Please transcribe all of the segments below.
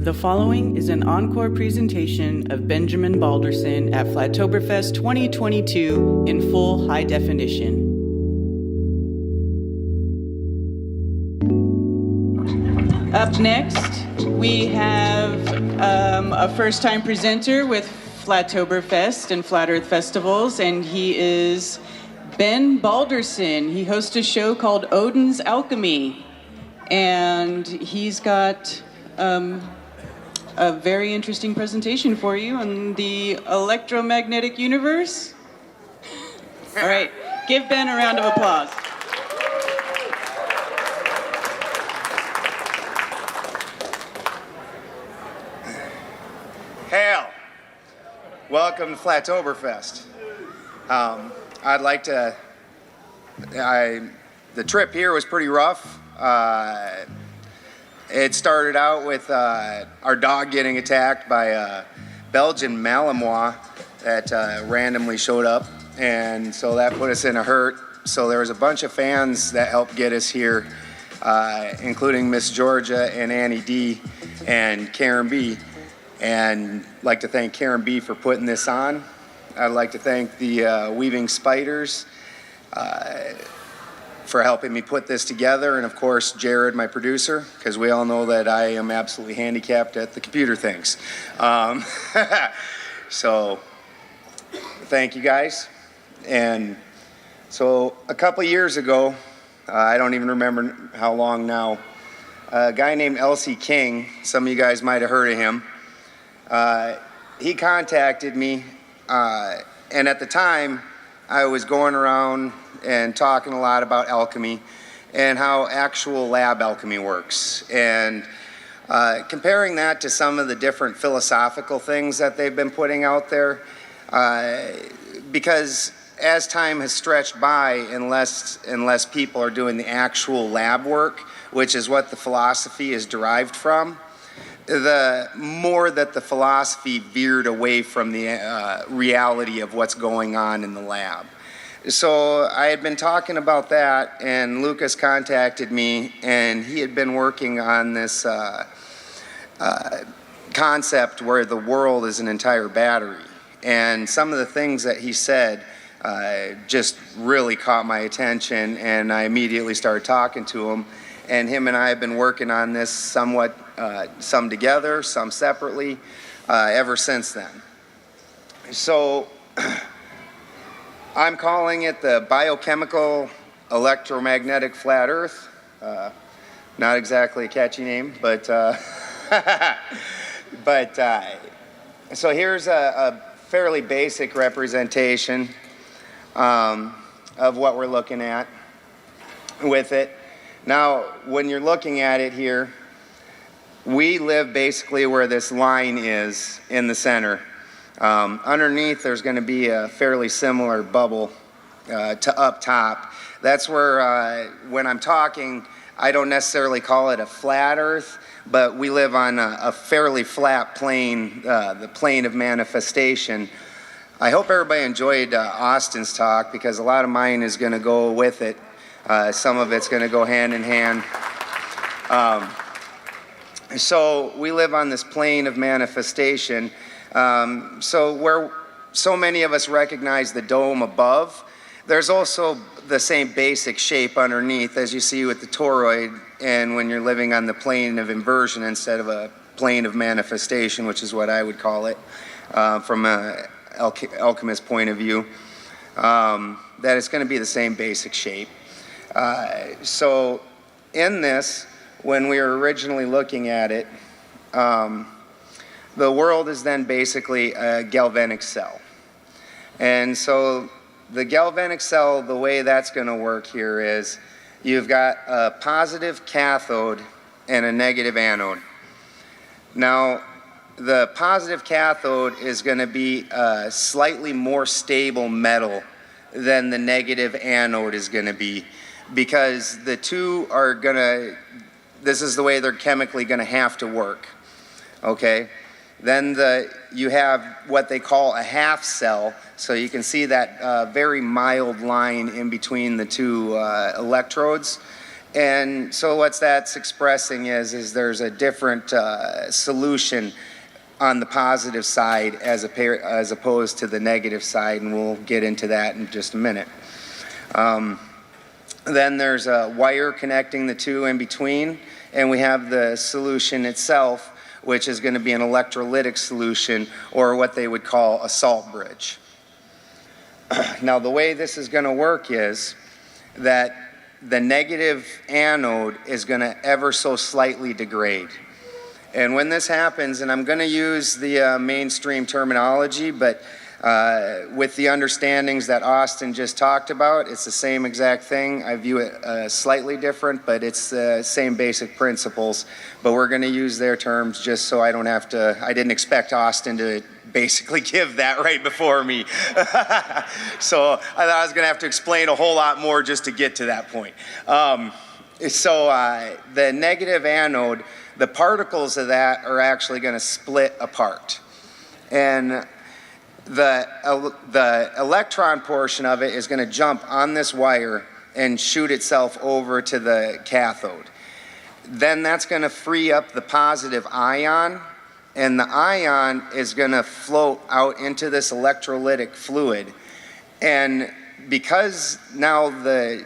The following is an encore presentation of Benjamin Balderson at Flatoberfest 2022 in full high definition. Up next, we have a first-time presenter with Flatoberfest and Flat Earth Festivals, and he is Ben Balderson. He hosts a show called Odin's Alchemy, and he's got a very interesting presentation for you on the electromagnetic universe. All right, give Ben a round of applause. Hail! Welcome to Flatoberfest. I'd like to, the trip here was pretty rough. It started out with our dog getting attacked by a Belgian Malinois that randomly showed up, and so that put us in a hurt. So there was a bunch of fans that helped get us here, including Miss Georgia and Annie D and Karen B. And I'd like to thank Karen B for putting this on. I'd like to thank the Weaving Spiders for helping me put this together, and of course Jared, my producer, because we all know that I am absolutely handicapped at the computer things. So thank you guys. And so a couple years ago, I don't even remember how long now, a guy named L.C. King, some of you guys might have heard of him, he contacted me, and at the time I was going around and talking a lot about alchemy and how actual lab alchemy works, and comparing that to some of the different philosophical things that they've been putting out there, because as time has stretched by and less people are doing the actual lab work, which is what the philosophy is derived from, the more that the philosophy veered away from the reality of what's going on in the lab. So I had been talking about that, and Lucas contacted me, and he had been working on this concept where the world is an entire battery. And some of the things that he said just really caught my attention, and I immediately started talking to him. And him and I have been working on this somewhat, some together, some separately, ever since then. So I'm calling it the biochemical electromagnetic flat earth. Not exactly a catchy name, but so here's a fairly basic representation of what we're looking at with it. Now, when you're looking at it here, we live basically where this line is in the center. Underneath, there's going to be a fairly similar bubble to up top. That's where, when I'm talking, I don't necessarily call it a flat earth, but we live on a fairly flat plane, the plane of manifestation. I hope everybody enjoyed Austin's talk, because a lot of mine is going to go with it. Some of it's going to go hand in hand. So we live on this plane of manifestation. So where so many of us recognize the dome above, there's also the same basic shape underneath, as you see with the toroid, and when you're living on the plane of inversion instead of a plane of manifestation, which is what I would call it from an alchemist point of view, that it's going to be the same basic shape. So in this, when we were originally looking at it, the world is then basically a galvanic cell. And so the galvanic cell, the way that's going to work here is you've got a positive cathode and a negative anode. Now, the positive cathode is going to be a slightly more stable metal than the negative anode is going to be, because the two are going to, this is the way they're chemically going to have to work, okay? Then you have what they call a half cell, so you can see that very mild line in between the two electrodes. And so what that's expressing is there's a different solution on the positive side as opposed to the negative side, and we'll get into that in just a minute. Then there's a wire connecting the two in between, and we have the solution itself, which is going to be an electrolytic solution, or what they would call a salt bridge. Now, the way this is going to work is that the negative anode is going to ever so slightly degrade. And when this happens, and I'm going to use the mainstream terminology, but with the understandings that Austin just talked about, it's the same exact thing. I view it slightly different, but it's the same basic principles. But we're going to use their terms just so I don't have to, I didn't expect Austin to basically give that right before me. So I thought I was going to have to explain a whole lot more just to get to that point. The negative anode, the particles of that are actually going to split apart. And the electron portion of it is going to jump on this wire and shoot itself over to the cathode. Then that's going to free up the positive ion, and the ion is going to float out into this electrolytic fluid. And because now the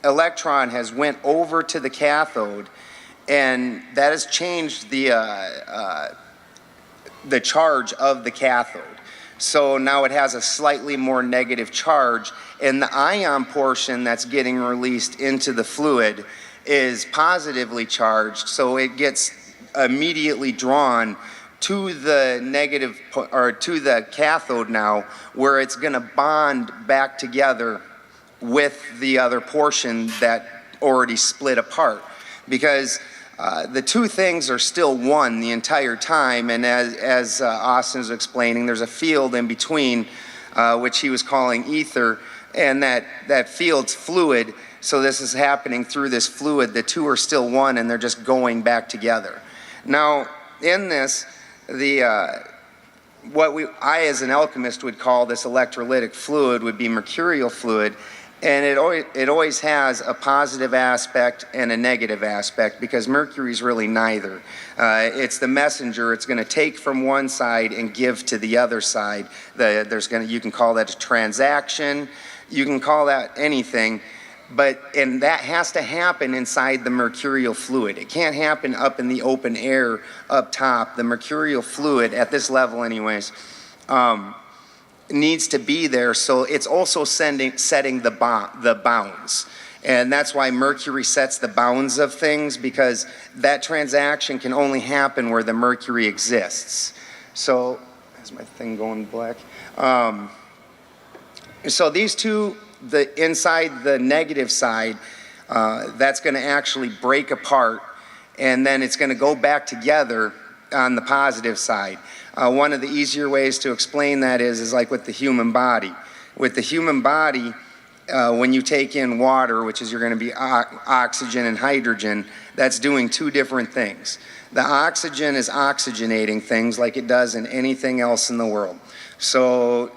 electron has went over to the cathode, and that has changed the charge of the cathode. So now it has a slightly more negative charge, and the ion portion that's getting released into the fluid is positively charged, so it gets immediately drawn to the negative, or to the cathode now, where it's going to bond back together with the other portion that already split apart. Because the two things are still one the entire time, and as Austin was explaining, there's a field in between, which he was calling ether, and that field's fluid, so this is happening through this fluid. The two are still one, and they're just going back together. Now, in this, I as an alchemist would call this electrolytic fluid would be mercurial fluid, and it always has a positive aspect and a negative aspect, because mercury is really neither. It's the messenger. It's going to take from one side and give to the other side. You can call that a transaction. You can call that anything. And that has to happen inside the mercurial fluid. It can't happen up in the open air up top. The mercurial fluid, at this level anyways, needs to be there, so it's also setting the bounds. And that's why mercury sets the bounds of things, because that transaction can only happen where the mercury exists. So, is my thing going black? So these two, inside the negative side, that's going to actually break apart, and then it's going to go back together on the positive side. One of the easier ways to explain that is like with the human body. With the human body, when you take in water, which is you're going to be oxygen and hydrogen, that's doing two different things. The oxygen is oxygenating things like it does in anything else in the world. So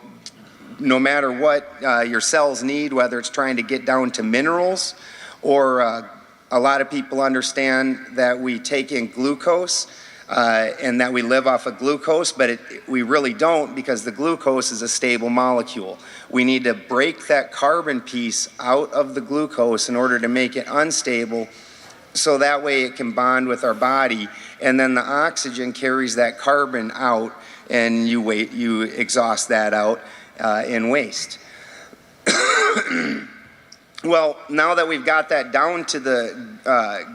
no matter what your cells need, whether it's trying to get down to minerals, or a lot of people understand that we take in glucose, and that we live off of glucose, but we really don't, because the glucose is a stable molecule. We need to break that carbon piece out of the glucose in order to make it unstable, so that way it can bond with our body, and then the oxygen carries that carbon out, and you exhaust that out in waste. Well, now that we've got that down to the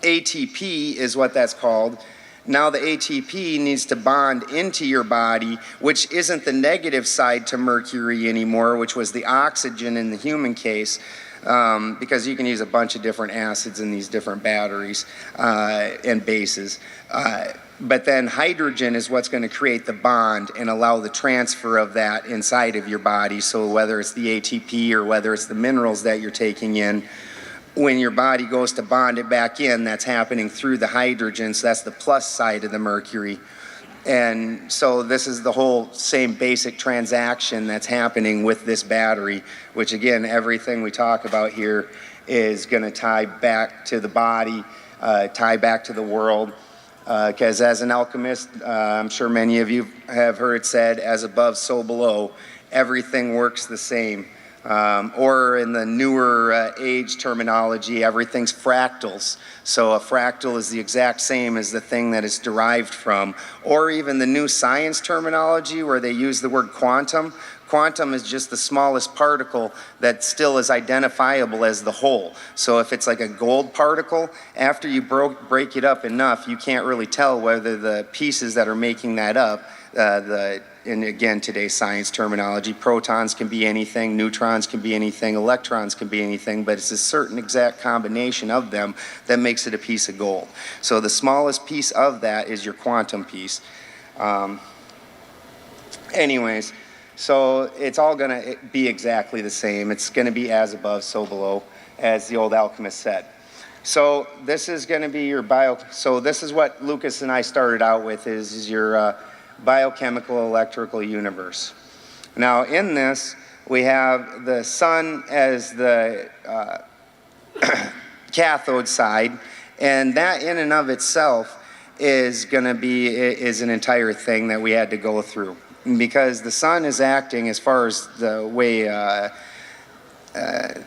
ATP is what that's called. Now the ATP needs to bond into your body, which isn't the negative side to mercury anymore, which was the oxygen in the human case, because you can use a bunch of different acids in these different batteries and bases. But then hydrogen is what's going to create the bond and allow the transfer of that inside of your body. So whether it's the ATP or whether it's the minerals that you're taking in, when your body goes to bond it back in, that's happening through the hydrogen, so that's the plus side of the mercury. And so this is the whole same basic transaction that's happening with this battery, which again, everything we talk about here is going to tie back to the body, tie back to the world. Because as an alchemist, I'm sure many of you have heard it said, as above, so below. Everything works the same. Or in the newer age terminology, everything's fractals. So a fractal is the exact same as the thing that it's derived from. Or even the new science terminology where they use the word quantum. Quantum is just the smallest particle that still is identifiable as the whole. So if it's like a gold particle, after you break it up enough, you can't really tell whether the pieces that are making that up, and again, today's science terminology, protons can be anything, neutrons can be anything, electrons can be anything, but it's a certain exact combination of them that makes it a piece of gold. So the smallest piece of that is your quantum piece. Anyways, so it's all going to be exactly the same. It's going to be as above, so below, as the old alchemist said. So this is going to be your so this is what Lucas and I started out with, is your biochemical electrical universe. Now in this, we have the sun as the cathode side, and that in and of itself is going to be an entire thing that we had to go through. Because the sun is acting, as far as the way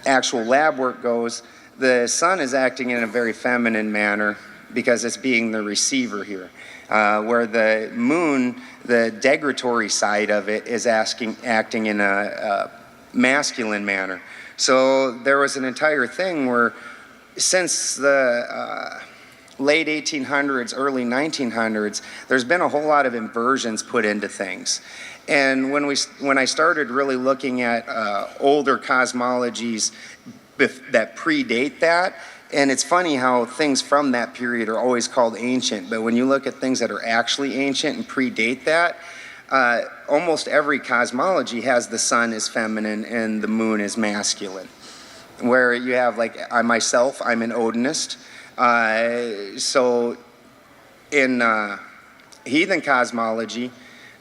actual lab work goes, the sun is acting in a very feminine manner because it's being the receiver here. Where the moon, the degradatory side of it, is acting in a masculine manner. So there was an entire thing where since the late 1800s, early 1900s, there's been a whole lot of inversions put into things. And when I started really looking at older cosmologies that predate that, and it's funny how things from that period are always called ancient, but when you look at things that are actually ancient and predate that, almost every cosmology has the sun as feminine and the moon as masculine. Where you have, like, I myself, I'm an Odinist. So in heathen cosmology,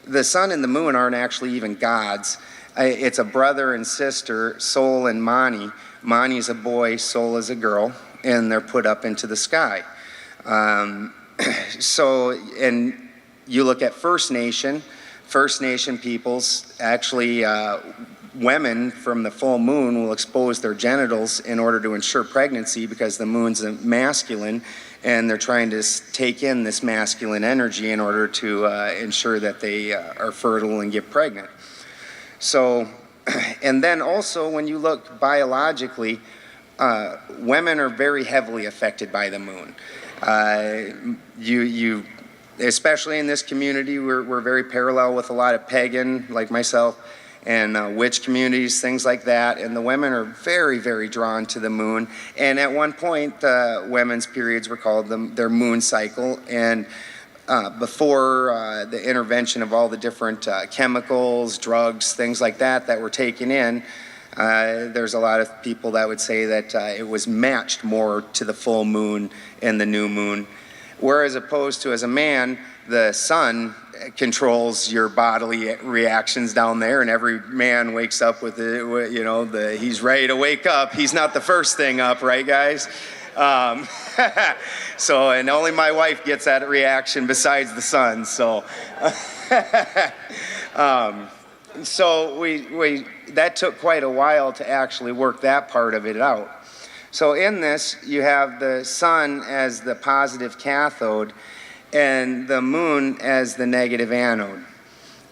the sun and the moon aren't actually even gods. It's a brother and sister, Sol and Mani. Mani's a boy, Sol is a girl, and they're put up into the sky. So, and you look at First Nation peoples, actually women from the full moon will expose their genitals in order to ensure pregnancy because the moon's masculine, and they're trying to take in this masculine energy in order to ensure that they are fertile and get pregnant. So, and then also when you look biologically, women are very heavily affected by the moon. You especially in this community, we're very parallel with a lot of pagan, like myself, and witch communities, things like that. And the women are very, very drawn to the moon. And at one point, women's periods were called their moon cycle. And before the intervention of all the different chemicals, drugs, things like that were taken in, there's a lot of people that would say that it was matched more to the full moon and the new moon. Whereas opposed to as a man, the sun controls your bodily reactions down there, and every man wakes up with it, you know, he's ready to wake up. He's not the first thing up, right, guys? So, and only my wife gets that reaction besides the sun. So, so that took quite a while to actually work that part of it out. So in this, you have the sun as the positive cathode and the moon as the negative anode.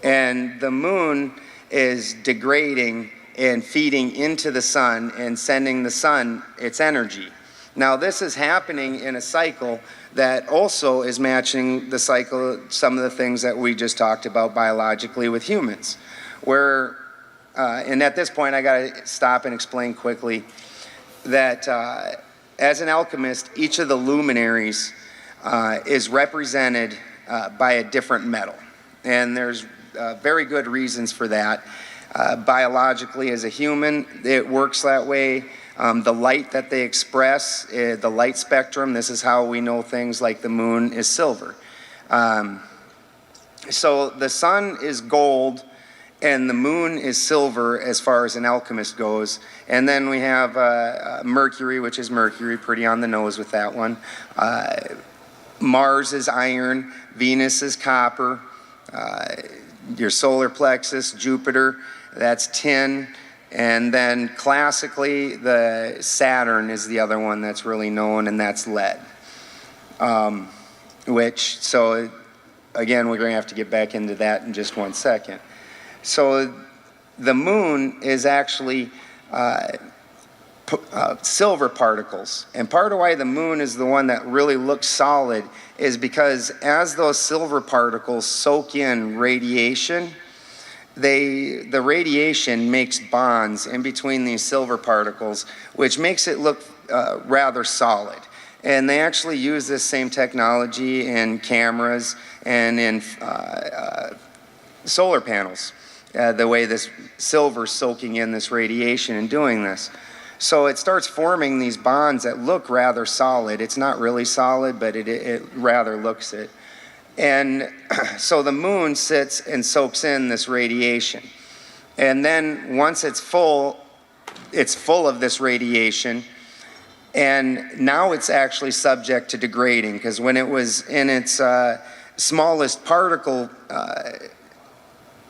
And the moon is degrading and feeding into the sun and sending the sun its energy. Now this is happening in a cycle that also is matching the cycle, some of the things that we just talked about biologically with humans. Where, and at this point I gotta stop and explain quickly that as an alchemist, each of the luminaries is represented by a different metal. And there's very good reasons for that. Biologically, as a human, it works that way. The light that they express, the light spectrum, this is how we know things like the moon is silver. So the sun is gold, And the moon is silver as far as an alchemist goes. And then we have Mercury, which is Mercury, pretty on the nose with that one. Mars is iron, Venus is copper, your solar plexus, Jupiter, that's tin. And then classically, the Saturn is the other one that's really known, and that's lead. So again, we're going to have to get back into that in just one second. So the moon is actually silver particles. And part of why the moon is the one that really looks solid is because as those silver particles soak in radiation, the radiation makes bonds in between these silver particles, which makes it look rather solid. And they actually use this same technology in cameras and in solar panels. The way this silver soaking in this radiation and doing this. So it starts forming these bonds that look rather solid. It's not really solid, but it rather looks it. And so the moon sits and soaks in this radiation. And then once it's full of this radiation, and now it's actually subject to degrading, because when it was in its smallest particle,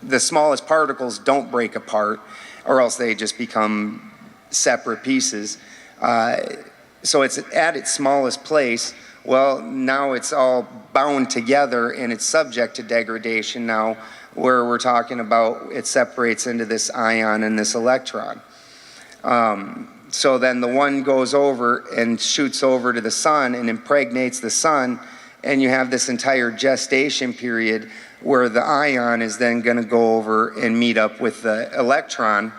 the smallest particles don't break apart, or else they just become separate pieces. So it's at its smallest place. Well, now it's all bound together and it's subject to degradation now, where we're talking about it separates into this ion and this electron. So then the one goes over and shoots over to the sun and impregnates the sun, and you have this entire gestation period where the ion is then going to go over and meet up with the electron.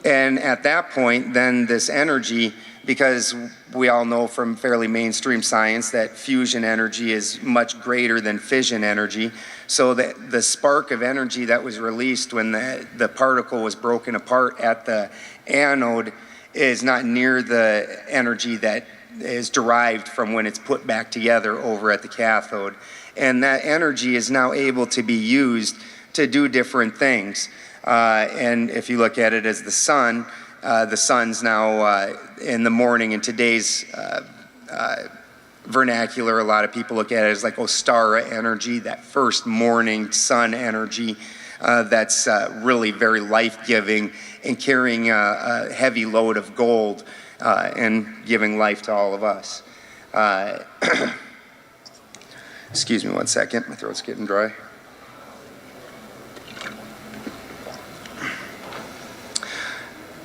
And at that point, then this energy, because we all know from fairly mainstream science that fusion energy is much greater than fission energy, so that the spark of energy that was released when the particle was broken apart at the anode is not near the energy that is derived from when it's put back together over at the cathode. And that energy is now able to be used to do different things. And if you look at it as the sun's now in the morning in today's vernacular, a lot of people look at it as like Ostara energy, that first morning sun energy that's really very life-giving and carrying a heavy load of gold and giving life to all of us. Excuse me one second, my throat's getting dry.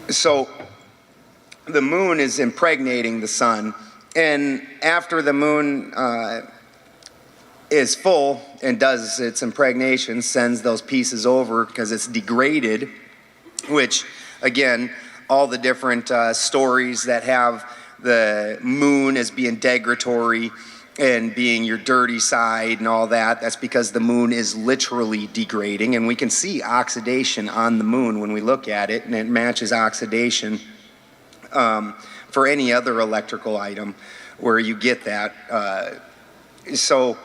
So the moon is impregnating the sun, and after the moon is full and does its impregnation, sends those pieces over because it's degraded, which again, all the different stories that have the moon as being degradatory and being your dirty side and all that, that's because the moon is literally degrading, and we can see oxidation on the moon when we look at it, and it matches oxidation for any other electrical item where you get that. So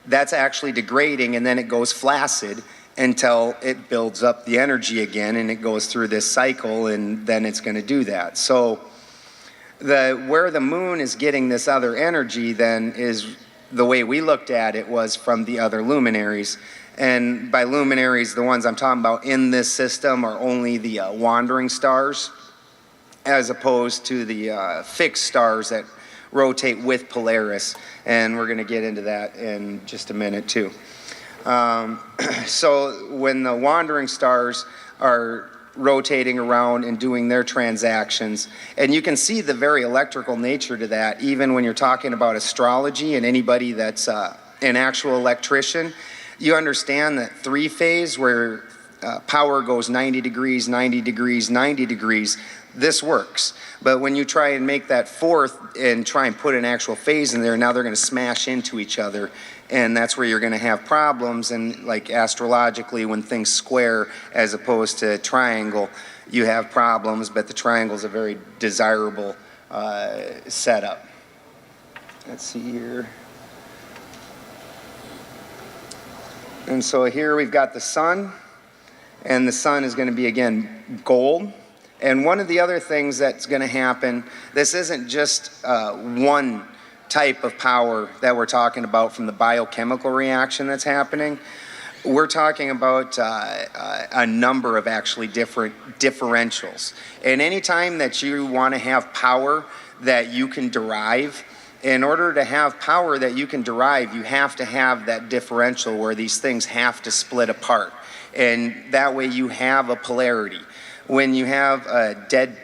that's actually degrading, and then it goes flaccid until it builds up the energy again, and it goes through this cycle, and then it's going to do that. So where the moon is getting this other energy then is the way we looked at it was from the other luminaries. And by luminaries, the ones I'm talking about in this system are only the wandering stars, as opposed to the fixed stars that rotate with Polaris. And we're going to get into that in just a minute too. So when the wandering stars are rotating around and doing their transactions, and you can see the very electrical nature to that even when you're talking about astrology, and anybody that's an actual electrician, you understand that three-phase where power goes 90 degrees, 90 degrees, 90 degrees, this works. But when you try and make that fourth and try and put an actual phase in there, now they're going to smash into each other, and that's where you're going to have problems. And like astrologically, when things square as opposed to triangle, you have problems, but the triangle is a very desirable setup. Let's see here. And so here we've got the sun, and the sun is going to be, again, gold. And one of the other things that's going to happen, this isn't just one type of power that we're talking about from the biochemical reaction that's happening. We're talking about a number of actually different differentials. And anytime that you want to have power that you can derive, in order to have power that you can derive, you have to have that differential where these things have to split apart. And that way you have a polarity. When you have a dead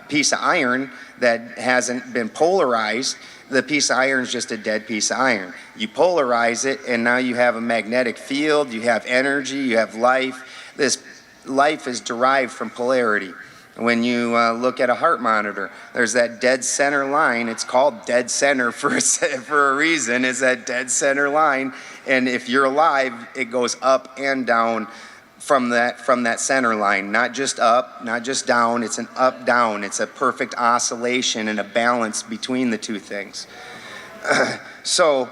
piece of iron that hasn't been polarized, the piece of iron is just a dead piece of iron. You polarize it, and now you have a magnetic field, you have energy, you have life. This life is derived from polarity. When you look at a heart monitor, there's that dead center line. It's called dead center for a reason. It's that dead center line. And if you're alive, it goes up and down from that center line. Not just up, not just down. It's an up-down. It's a perfect oscillation and a balance between the two things. So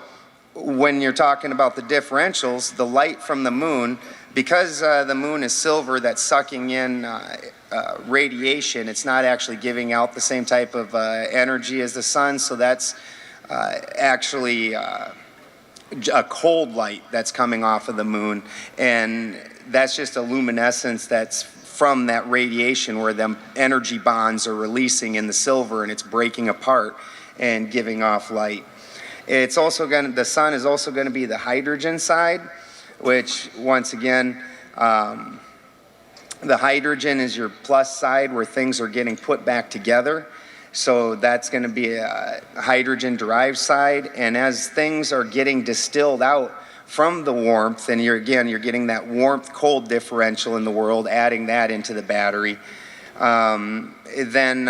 when you're talking about the differentials, the light from the moon, because the moon is silver that's sucking in radiation, it's not actually giving out the same type of energy as the sun, so that's actually a cold light that's coming off of the moon, and that's just a luminescence that's from that radiation where the energy bonds are releasing in the silver and it's breaking apart and giving off light. It's also going to, the sun is also going to be the hydrogen side, which once again, the hydrogen is your plus side where things are getting put back together. So that's going to be a hydrogen derived side. And as things are getting distilled out from the warmth, and you're getting that warmth cold differential in the world, adding that into the battery, then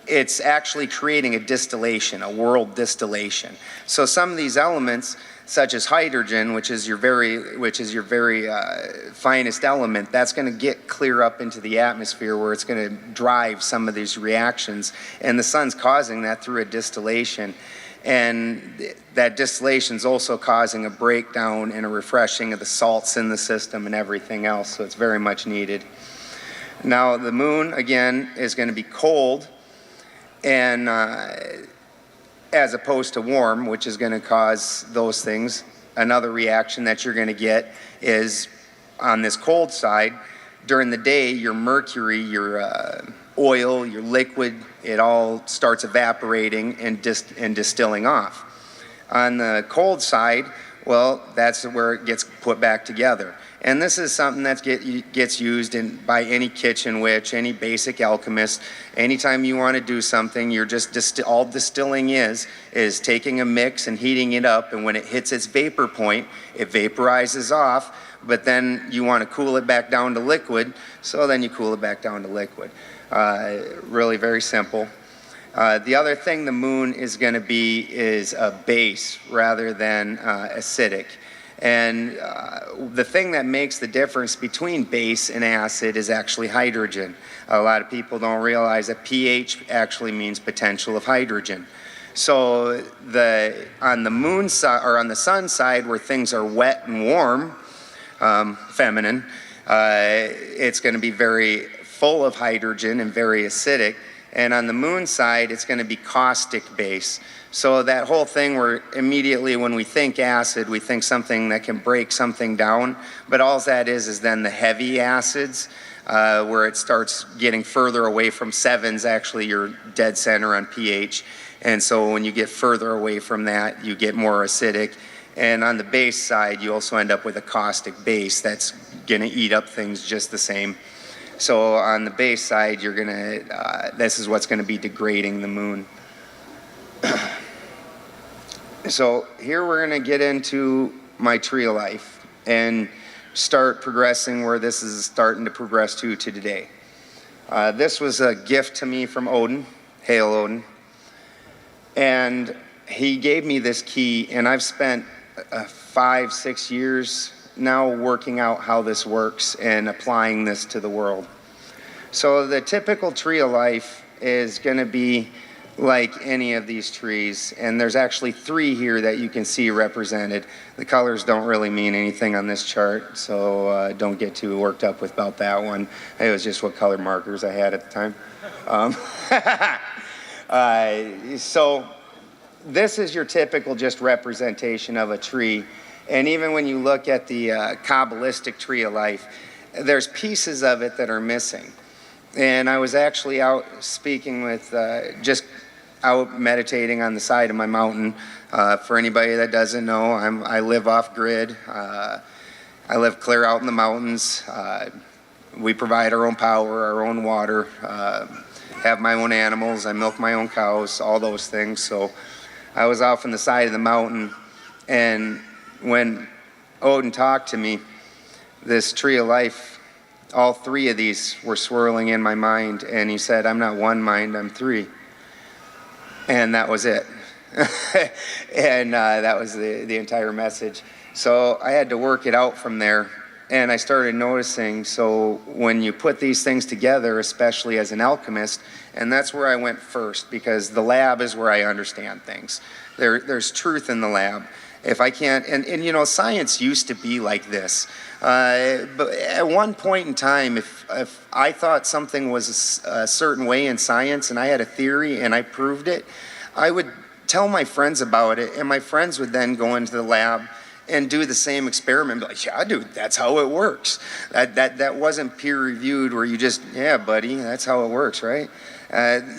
it's actually creating a distillation, a world distillation. So some of these elements, such as hydrogen, which is your very finest element, that's going to get clear up into the atmosphere where it's going to drive some of these reactions, and the sun's causing that through a distillation, and that distillation is also causing a breakdown and a refreshing of the salts in the system and everything else, so it's very much needed. Now the moon again is going to be cold, and as opposed to warm, which is going to cause those things. Another reaction that you're going to get is on this cold side, during the day, your mercury, your oil, your liquid, it all starts evaporating and distilling off. On the cold side, well, that's where it gets put back together. And this is something that gets used by any kitchen witch, any basic alchemist. Anytime you want to do something, you're just all distilling is taking a mix and heating it up, and when it hits its vapor point, it vaporizes off, but then you want to cool it back down to liquid, so then you cool it back down to liquid. Really very simple. The other thing the moon is going to be is a base rather than acidic. And the thing that makes the difference between base and acid is actually hydrogen. A lot of people don't realize that pH actually means potential of hydrogen. So on the moon side, or on the sun side, where things are wet and warm, feminine, it's going to be very full of hydrogen and very acidic. And on the moon side, it's going to be caustic base. So that whole thing where immediately when we think acid, we think something that can break something down. But all that is then the heavy acids, where it starts getting further away from 7's actually your dead center on pH. And so when you get further away from that, you get more acidic. And on the base side, you also end up with a caustic base that's going to eat up things just the same. So on the base side, you're going to, this is what's going to be degrading the moon. So here we're going to get into my tree of life and start progressing where this is starting to progress to today. This was a gift to me from Odin, Hail Odin. And he gave me this key, and I've spent 5-6 years now working out how this works and applying this to the world. So the typical tree of life is going to be like any of these trees. And there's actually 3 here that you can see represented. The colors don't really mean anything on this chart, so don't get too worked up about that one. It was just what color markers I had at the time. So this is your typical just representation of a tree. And even when you look at the Kabbalistic tree of life, there's pieces of it that are missing. And I was actually out speaking with, just out meditating on the side of my mountain. For anybody that doesn't know, I live off grid. I live clear out in the mountains. We provide our own power, our own water, have my own animals. I milk my own cows, all those things. So I was off on the side of the mountain, and when Odin talked to me, this tree of life, all 3 of these were swirling in my mind, and he said, I'm not one mind, I'm 3. And that was it. And that was the entire message. So I had to work it out from there. And I started noticing, so when you put these things together, especially as an alchemist, and that's where I went first, because the lab is where I understand things. There's truth in the lab. If I can't, and you know, science used to be like this. But at one point in time, if I thought something was a certain way in science and I had a theory and I proved it, I would tell my friends about it, and my friends would then go into the lab and do the same experiment, be like, yeah, dude, that's how it works. That wasn't peer reviewed where you just, yeah, buddy, that's how it works, right?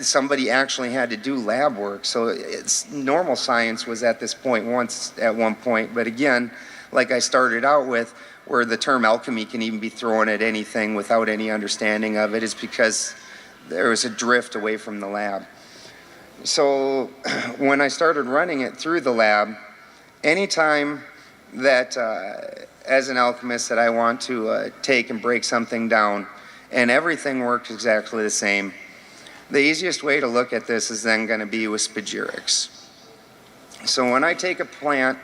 Somebody actually had to do lab work. So it's normal science was at this point at one point, but again, like I started out with, where the term alchemy can even be thrown at anything without any understanding of it, is because there was a drift away from the lab. So when I started running it through the lab, anytime that as an alchemist that I want to take and break something down, and everything works exactly the same, the easiest way to look at this is then going to be with spagyrics. So when I take a plant,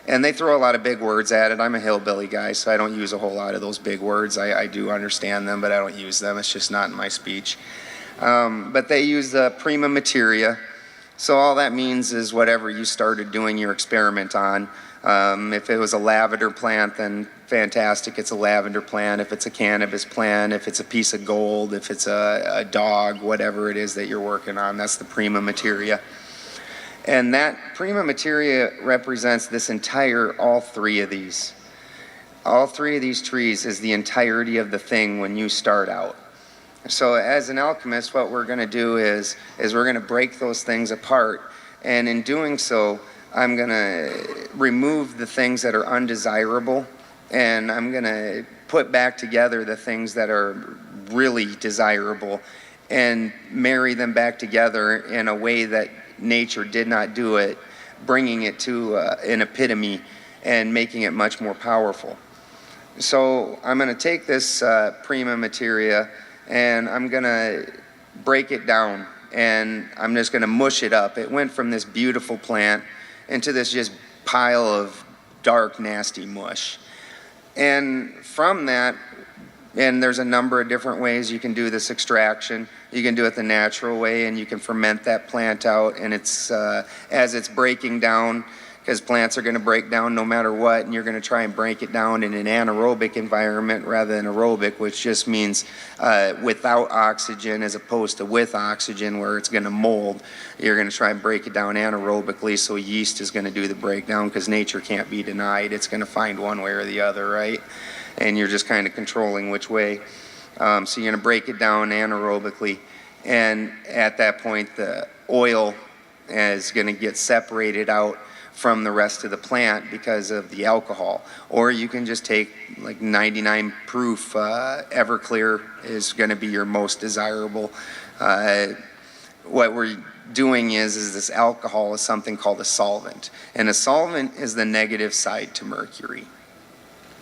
and they throw a lot of big words at it, I'm a hillbilly guy, so I don't use a whole lot of those big words. I do understand them, but I don't use them. It's just not in my speech. But they use the prima materia. So all that means is whatever you started doing your experiment on. If it was a lavender plant, then fantastic, it's a lavender plant. If it's a cannabis plant, if it's a piece of gold, if it's a dog, whatever it is that you're working on, that's the prima materia. And that prima materia represents this entire, all 3 of these. All 3 of these trees is the entirety of the thing when you start out. So as an alchemist, what we're going to do is we're going to break those things apart. And in doing so, I'm going to remove the things that are undesirable, and I'm going to put back together the things that are really desirable and marry them back together in a way that nature did not do it, bringing it to an epitome and making it much more powerful. So I'm going to take this prima materia and I'm going to break it down, and I'm just going to mush it up. It went from this beautiful plant into this just pile of dark, nasty mush. And from that, and there's a number of different ways you can do this extraction. You can do it the natural way, and you can ferment that plant out, and it's as it's breaking down, because plants are going to break down no matter what, and you're going to try and break it down in an anaerobic environment rather than aerobic, which just means without oxygen as opposed to with oxygen, where it's going to mold. You're going to try and break it down anaerobically, so yeast is going to do the breakdown, because nature can't be denied. It's going to find one way or the other, right? And you're just kind of controlling which way. So you're going to break it down anaerobically, and at that point the oil is going to get separated out from the rest of the plant because of the alcohol. Or you can just take like 99 proof Everclear is going to be your most desirable. What we're doing is this alcohol is something called a solvent, and a solvent is the negative side to mercury.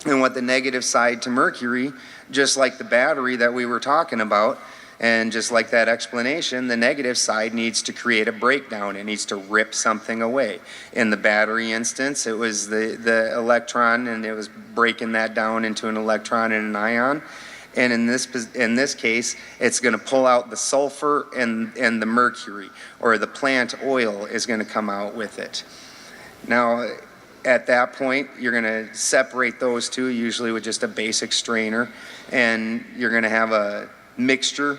And what the negative side to mercury, just like the battery that we were talking about, and just like that explanation, the negative side needs to create a breakdown. It needs to rip something away. In the battery instance, it was the electron, and it was breaking that down into an electron and an ion. And in this case, it's going to pull out the sulfur and the mercury, or the plant oil is going to come out with it. Now, at that point, you're going to separate those two, usually with just a basic strainer, and you're going to have a mixture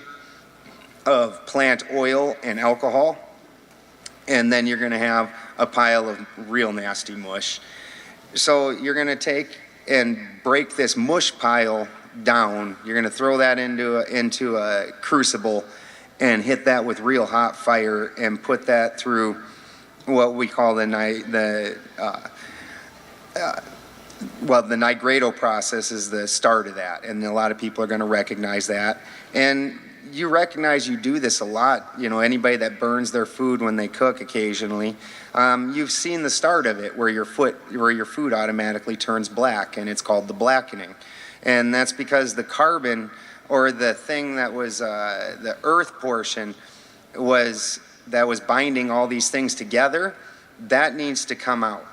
of plant oil and alcohol, and then you're going to have a pile of real nasty mush. So you're going to take and break this mush pile down. You're going to throw that into a crucible and hit that with real hot fire and put that through what we call the nigredo process is the start of that, and a lot of people are going to recognize that. And you recognize you do this a lot. You know, anybody that burns their food when they cook occasionally, you've seen the start of it, where your food automatically turns black, and it's called the blackening. And that's because the carbon, or the thing that was the earth portion, that was binding all these things together, that needs to come out.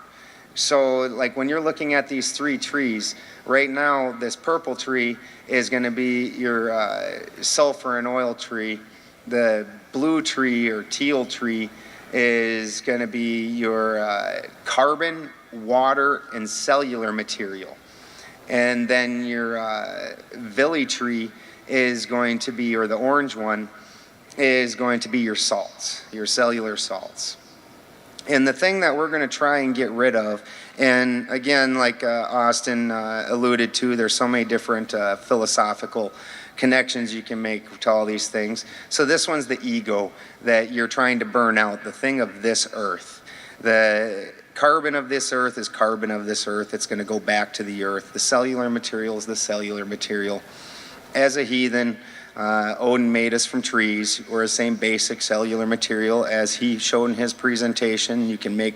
So like when you're looking at these three trees, right now this purple tree is going to be your sulfur and oil tree. The blue tree or teal tree is going to be your carbon, water, and cellular material. And then your villi tree is going to be, or the orange one, is going to be your salts, your cellular salts. And the thing that we're going to try and get rid of, and again, like Austin alluded to, there's so many different philosophical connections you can make to all these things. So this one's the ego that you're trying to burn out, the thing of this earth. The carbon of this earth is carbon of this earth. It's going to go back to the earth. The cellular material is the cellular material. As a heathen, Odin made us from trees. We're the same basic cellular material as he showed in his presentation. You can make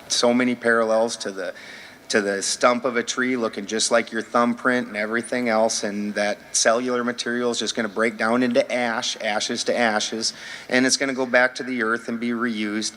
so many parallels to the stump of a tree looking just like your thumbprint and everything else, and that cellular material is just going to break down into ashes to ashes, and it's going to go back to the earth and be reused.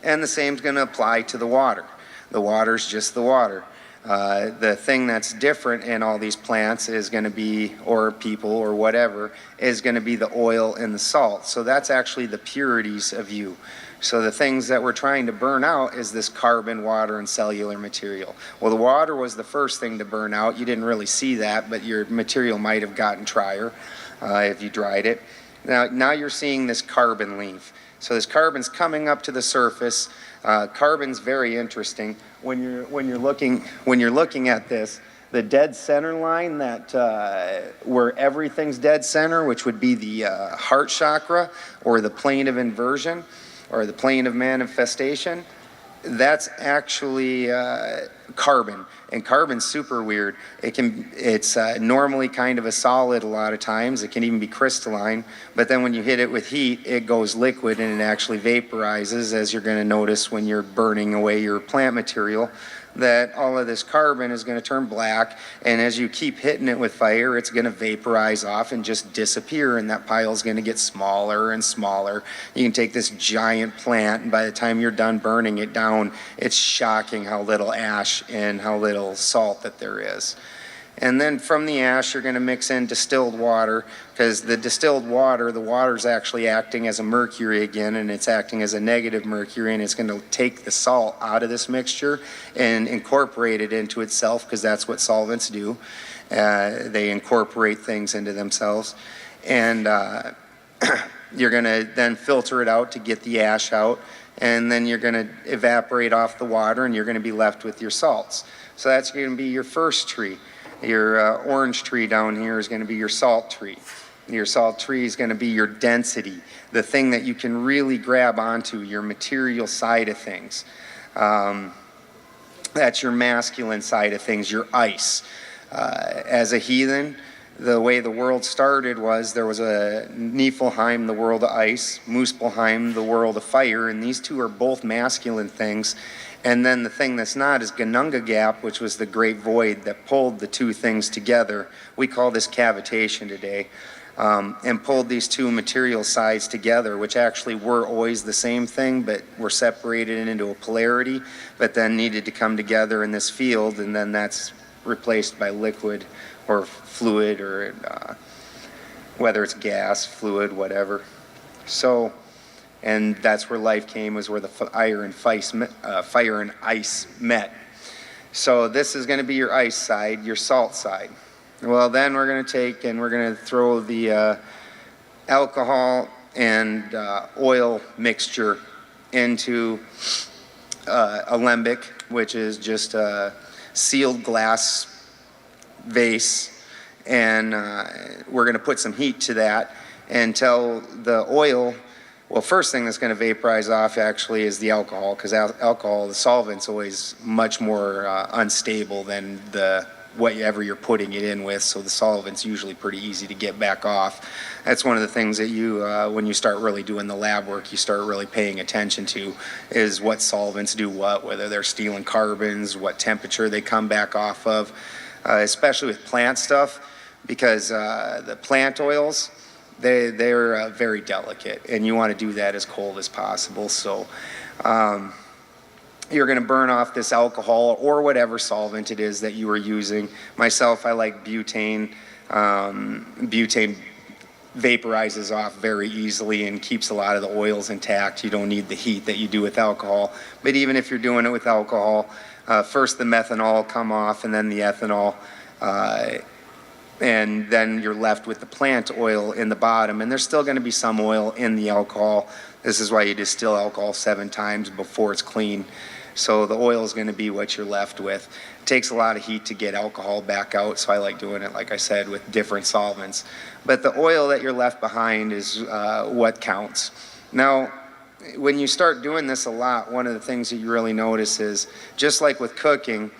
And the same is going to apply to the water. The water's just the water. The thing that's different in all these plants is going to be, or people or whatever, is going to be the oil and the salt. So that's actually the purities of you. So the things that we're trying to burn out is this carbon, water, and cellular material. Well, the water was the first thing to burn out. You didn't really see that, but your material might have gotten drier if you dried it. Now you're seeing this carbon leave. So this carbon's coming up to the surface. Carbon's very interesting. When you're looking at this, the dead center line, that where everything's dead center, which would be the heart chakra, or the plane of inversion, or the plane of manifestation, that's actually carbon. And carbon's super weird. It's normally kind of a solid a lot of times. It can even be crystalline. But then when you hit it with heat, it goes liquid and it actually vaporizes, as you're going to notice when you're burning away your plant material, that all of this carbon is going to turn black. And as you keep hitting it with fire, it's going to vaporize off and just disappear. And that pile is going to get smaller and smaller. You can take this giant plant, and by the time you're done burning it down, it's shocking how little ash and how little salt that there is. And then from the ash, you're going to mix in distilled water, because the distilled water, the water's actually acting as a mercury again, and it's acting as a negative mercury, and it's going to take the salt out of this mixture and incorporate it into itself, because that's what solvents do. They incorporate things into themselves. And you're going to then filter it out to get the ash out, and then you're going to evaporate off the water, and you're going to be left with your salts. So that's going to be your first tree. Your orange tree down here is going to be your salt tree. Your salt tree is going to be your density, the thing that you can really grab onto, your material side of things. That's your masculine side of things, your ice. As a heathen, the way the world started was there was a Niflheim, the world of ice, Muspelheim, the world of fire, and these two are both masculine things. And then the thing that's not is Gununga Gap, which was the great void that pulled the two things together. We call this cavitation today, and pulled these two material sides together, which actually were always the same thing, but were separated into a polarity, but then needed to come together in this field, and then that's replaced by liquid or fluid, or whether it's gas, fluid, whatever. So, and that's where life came, was where the fire and ice met. So this is going to be your ice side, your salt side. Well, then we're going to take and we're going to throw the alcohol and oil mixture into alembic, which is just a sealed glass vase, and we're going to put some heat to that until the oil, well, first thing that's going to vaporize off actually is the alcohol, because alcohol, the solvent's always much more unstable than whatever you're putting it in with, so the solvent's usually pretty easy to get back off. That's one of the things that you, when you start really doing the lab work, you start really paying attention to, is what solvents do what, whether they're stealing carbons, what temperature they come back off of, especially with plant stuff, because the plant oils, they're very delicate, and you want to do that as cold as possible. So you're going to burn off this alcohol or whatever solvent it is that you are using. Myself, I like butane. Butane vaporizes off very easily and keeps a lot of the oils intact. You don't need the heat that you do with alcohol. But even if you're doing it with alcohol, first the methanol come off and then the ethanol, and then you're left with the plant oil in the bottom, and there's still going to be some oil in the alcohol. This is why you distill alcohol 7 times before it's clean. So the oil is going to be what you're left with. It takes a lot of heat to get alcohol back out, so I like doing it, like I said, with different solvents. But the oil that you're left behind is what counts. Now, when you start doing this a lot, one of the things that you really notice is, just like with cooking,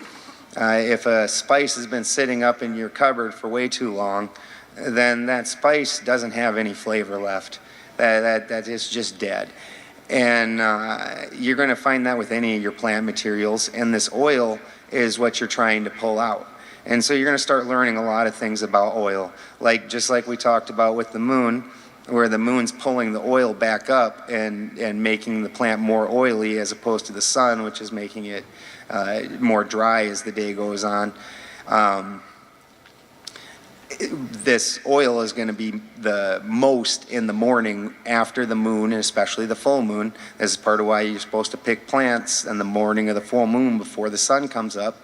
if a spice has been sitting up in your cupboard for way too long, then that spice doesn't have any flavor left. That is just dead. And you're going to find that with any of your plant materials, and this oil is what you're trying to pull out. And so you're going to start learning a lot of things about oil, just like we talked about with the moon, where the moon's pulling the oil back up and making the plant more oily, as opposed to the sun, which is making it more dry as the day goes on. This oil is going to be the most in the morning after the moon, and especially the full moon. This is part of why you're supposed to pick plants in the morning of the full moon before the sun comes up.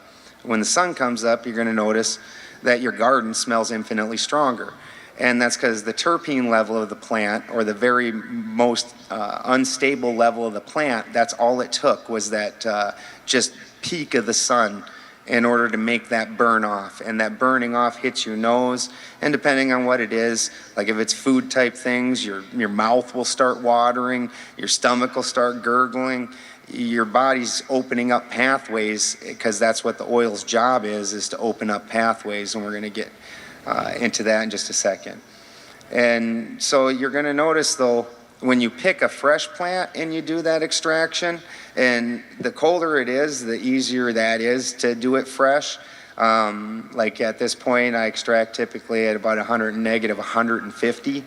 When the sun comes up, you're going to notice that your garden smells infinitely stronger. And that's because the terpene level of the plant, or the very most unstable level of the plant, that's all it took, was that just peak of the sun in order to make that burn off. And that burning off hits your nose, and depending on what it is, like if it's food type things, your mouth will start watering, your stomach will start gurgling, your body's opening up pathways, because that's what the oil's job is to open up pathways, and we're going to get into that in just a second. And so you're going to notice, though, when you pick a fresh plant and you do that extraction, and the colder it is, the easier that is to do it fresh. Like at this point, I extract typically at about negative 150.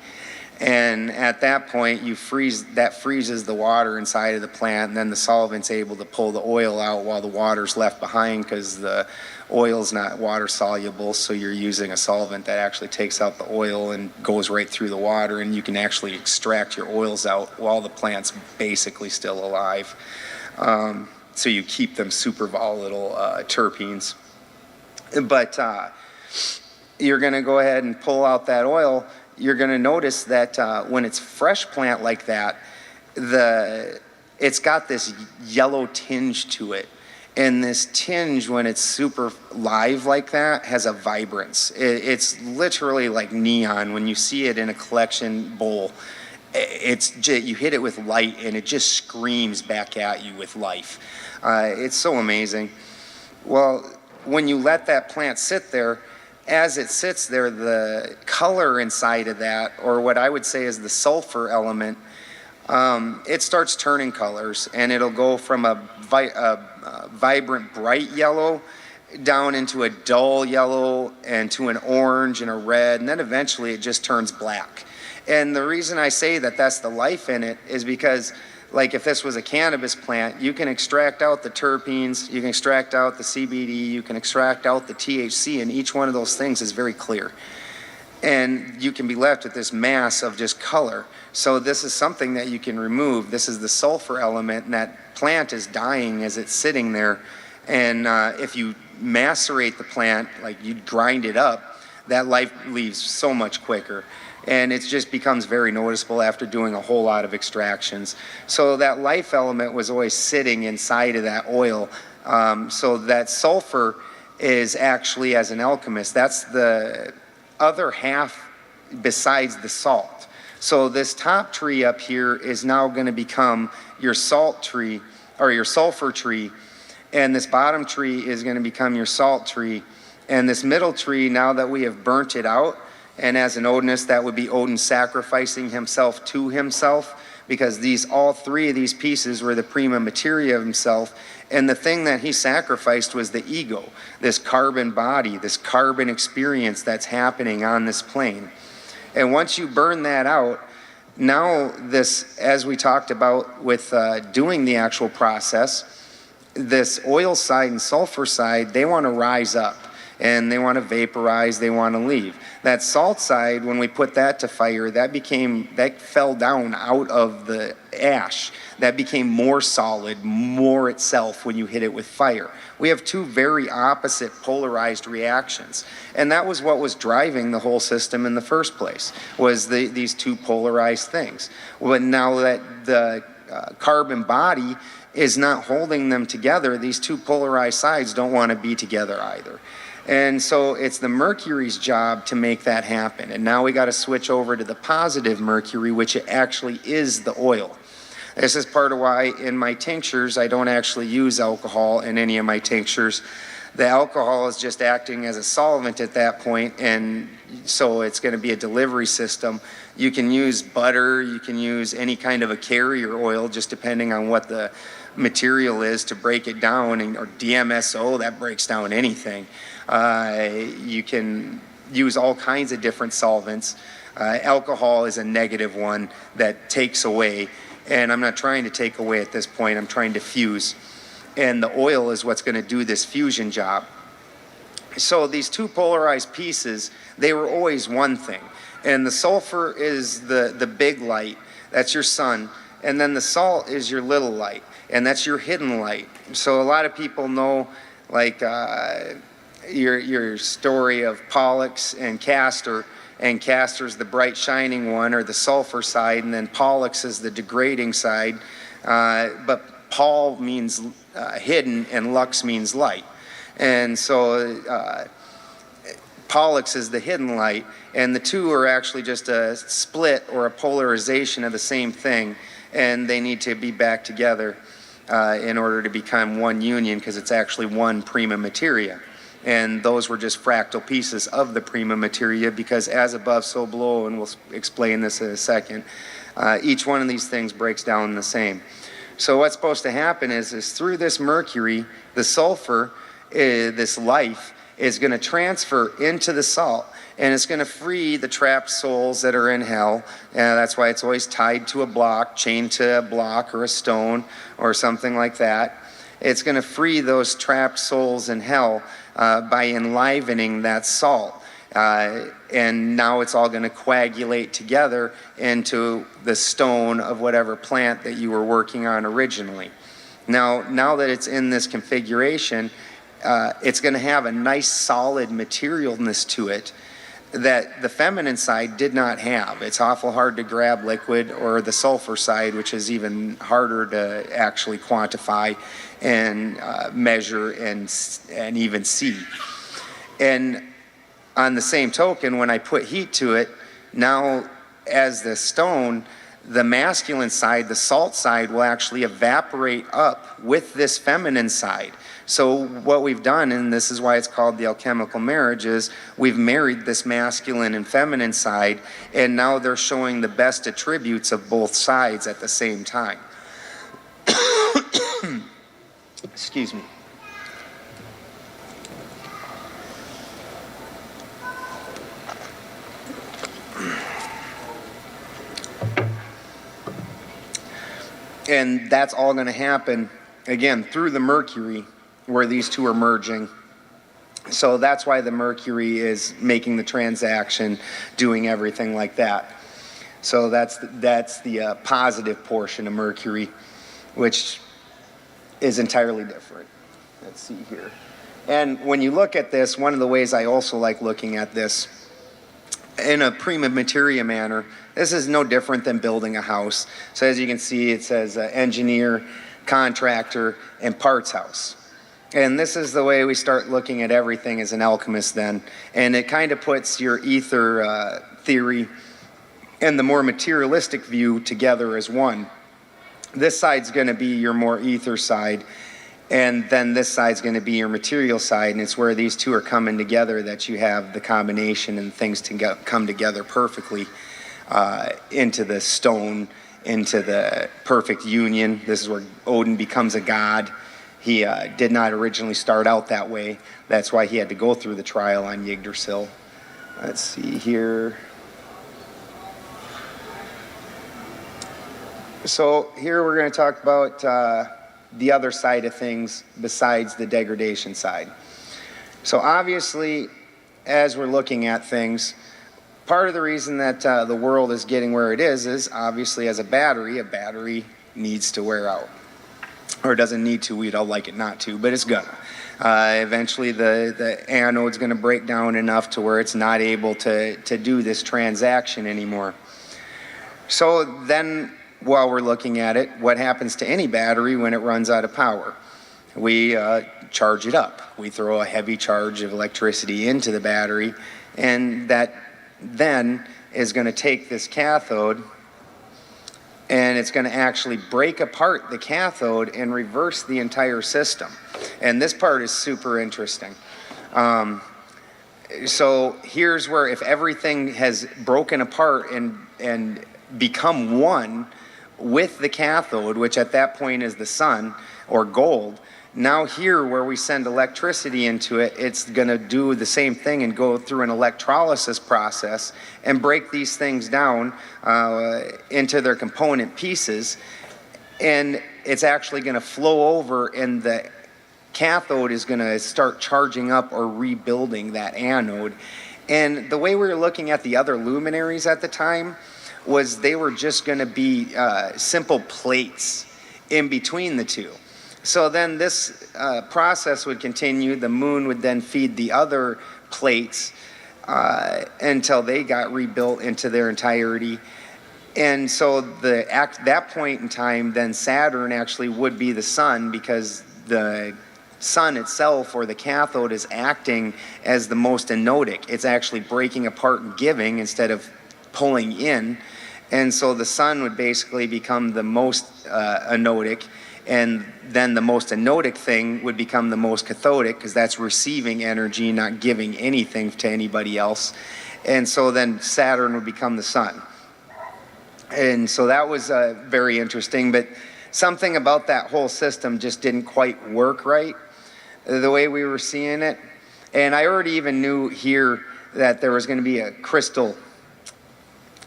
And at that point, that freezes the water inside of the plant, and then the solvent's able to pull the oil out while the water's left behind, because the oil's not water soluble, so you're using a solvent that actually takes out the oil and goes right through the water, and you can actually extract your oils out while the plant's basically still alive. So you keep them super volatile terpenes. But you're going to go ahead and pull out that oil. You're going to notice that when it's fresh plant like that, it's got this yellow tinge to it. And this tinge, when it's super live like that, has a vibrance. It's literally like neon. When you see it in a collection bowl, you hit it with light, and it just screams back at you with life. It's so amazing. Well, when you let that plant sit there, as it sits there, the color inside of that, or what I would say is the sulfur element, it starts turning colors, and it'll go from a vibrant bright yellow down into a dull yellow, and to an orange and a red, and then eventually it just turns black. And the reason I say that that's the life in it is because like if this was a cannabis plant, you can extract out the terpenes, you can extract out the CBD, you can extract out the THC, and each one of those things is very clear. And you can be left with this mass of just color. So this is something that you can remove. This is the sulfur element, and that plant is dying as it's sitting there. And if you macerate the plant, like you grind it up, that life leaves so much quicker. And it just becomes very noticeable after doing a whole lot of extractions. So that life element was always sitting inside of that oil. So that sulfur is actually, as an alchemist, that's the other half besides the salt. So this top tree up here is now going to become your salt tree, or your sulfur tree, and this bottom tree is going to become your salt tree. And this middle tree, now that we have burnt it out, and as an Odinist, that would be Odin sacrificing himself to himself, because all three of these pieces were the prima materia of himself. And the thing that he sacrificed was the ego, this carbon body, this carbon experience that's happening on this plane. And once you burn that out, now this, as we talked about with doing the actual process, this oil side and sulfur side, they want to rise up. And they want to vaporize, they want to leave. That salt side, when we put that to fire, that fell down out of the ash. That became more solid, more itself when you hit it with fire. We have two very opposite polarized reactions. And that was what was driving the whole system in the first place, was these two polarized things. But now that the carbon body is not holding them together, these two polarized sides don't want to be together either. And so it's the mercury's job to make that happen. And now we got to switch over to the positive mercury, which actually is the oil. This is part of why in my tinctures, I don't actually use alcohol in any of my tinctures. The alcohol is just acting as a solvent at that point, and so it's going to be a delivery system. You can use butter, you can use any kind of a carrier oil, just depending on what the material is to break it down, or DMSO, that breaks down anything. You can use all kinds of different solvents. Alcohol is a negative one that takes away, and I'm not trying to take away at this point, I'm trying to fuse. And the oil is what's going to do this fusion job. So these two polarized pieces, they were always one thing. And the sulfur is the big light, that's your sun, and then the salt is your little light, and that's your hidden light. So a lot of people know, like, your story of Pollux and Castor, and Castor's the bright shining one, or the sulfur side, and then Pollux is the degrading side. But Paul means hidden, and Lux means light. And so Pollux is the hidden light, and the two are actually just a split or a polarization of the same thing, and they need to be back together in order to become one union, because it's actually one prima materia. And those were just fractal pieces of the prima materia, because as above, so below, and we'll explain this in a second, each one of these things breaks down the same. So what's supposed to happen is through this mercury, the sulfur, this life, is going to transfer into the salt, and it's going to free the trapped souls that are in hell. And that's why it's always tied to a block, chained to a block or a stone or something like that. It's going to free those trapped souls in hell by enlivening that salt. And now it's all going to coagulate together into the stone of whatever plant that you were working on originally. Now that it's in this configuration, it's going to have a nice solid materialness to it that the feminine side did not have. It's awful hard to grab liquid, or the sulfur side, which is even harder to actually quantify and measure and even see. And on the same token, when I put heat to it, now as the stone, the masculine side, the salt side, will actually evaporate up with this feminine side. So what we've done, and this is why it's called the alchemical marriage, is we've married this masculine and feminine side, and now they're showing the best attributes of both sides at the same time. Excuse me. And that's all going to happen, again, through the mercury where these two are merging. So that's why the mercury is making the transaction, doing everything like that. So that's the positive portion of mercury, which is entirely different. Let's see here. And when you look at this, one of the ways I also like looking at this in a prima materia manner, this is no different than building a house. So as you can see, it says engineer, contractor, and parts house. And this is the way we start looking at everything as an alchemist then. And it kind of puts your ether theory and the more materialistic view together as one. This side's going to be your more ether side, and then this side's going to be your material side, and it's where these two are coming together that you have the combination and things to come together perfectly into the stone, into the perfect union. This is where Odin becomes a god. He did not originally start out that way. That's why he had to go through the trial on Yggdrasil. Let's see here. So here we're going to talk about the other side of things besides the degradation side. So obviously, as we're looking at things, part of the reason that the world is getting where it is obviously as a battery needs to wear out. Or doesn't need to, we'd all like it not to, but it's gonna. Eventually the anode's gonna break down enough to where it's not able to do this transaction anymore. So then, while we're looking at it, what happens to any battery when it runs out of power? We charge it up. We throw a heavy charge of electricity into the battery, and that then is going to take this cathode, and it's going to actually break apart the cathode and reverse the entire system. And this part is super interesting. So here's where if everything has broken apart and become one with the cathode, which at that point is the sun or gold, now here where we send electricity into it, it's going to do the same thing and go through an electrolysis process and break these things down into their component pieces, and it's actually going to flow over, and the cathode is going to start charging up or rebuilding that anode. And the way we were looking at the other luminaries at the time was they were just going to be simple plates in between the two. So then this process would continue. The moon would then feed the other plates until they got rebuilt into their entirety. And so that point in time, then Saturn actually would be the sun, because the sun itself, or the cathode, is acting as the most anodic. It's actually breaking apart and giving instead of pulling in. And so the sun would basically become the most anodic, and then the most anodic thing would become the most cathodic, because that's receiving energy, not giving anything to anybody else. And so then Saturn would become the sun. And so that was very interesting, but something about that whole system just didn't quite work right, the way we were seeing it. And I already even knew here that there was going to be a crystal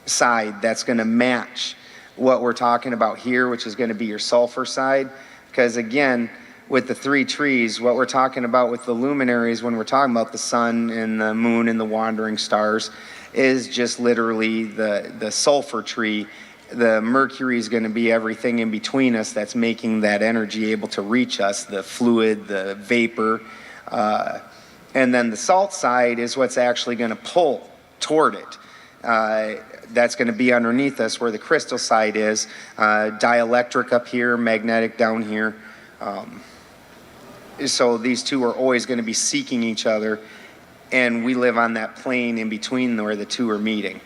side that's going to match what we're talking about here, which is going to be your sulfur side. Because again, with the three trees, what we're talking about with the luminaries, when we're talking about the sun and the moon and the wandering stars, is just literally the sulfur tree. The mercury is going to be everything in between us that's making that energy able to reach us, the fluid, the vapor. And then the salt side is what's actually going to pull toward it. That's going to be underneath us, where the crystal side is. Dielectric up here, magnetic down here. So these two are always going to be seeking each other, and we live on that plane in between where the two are meeting.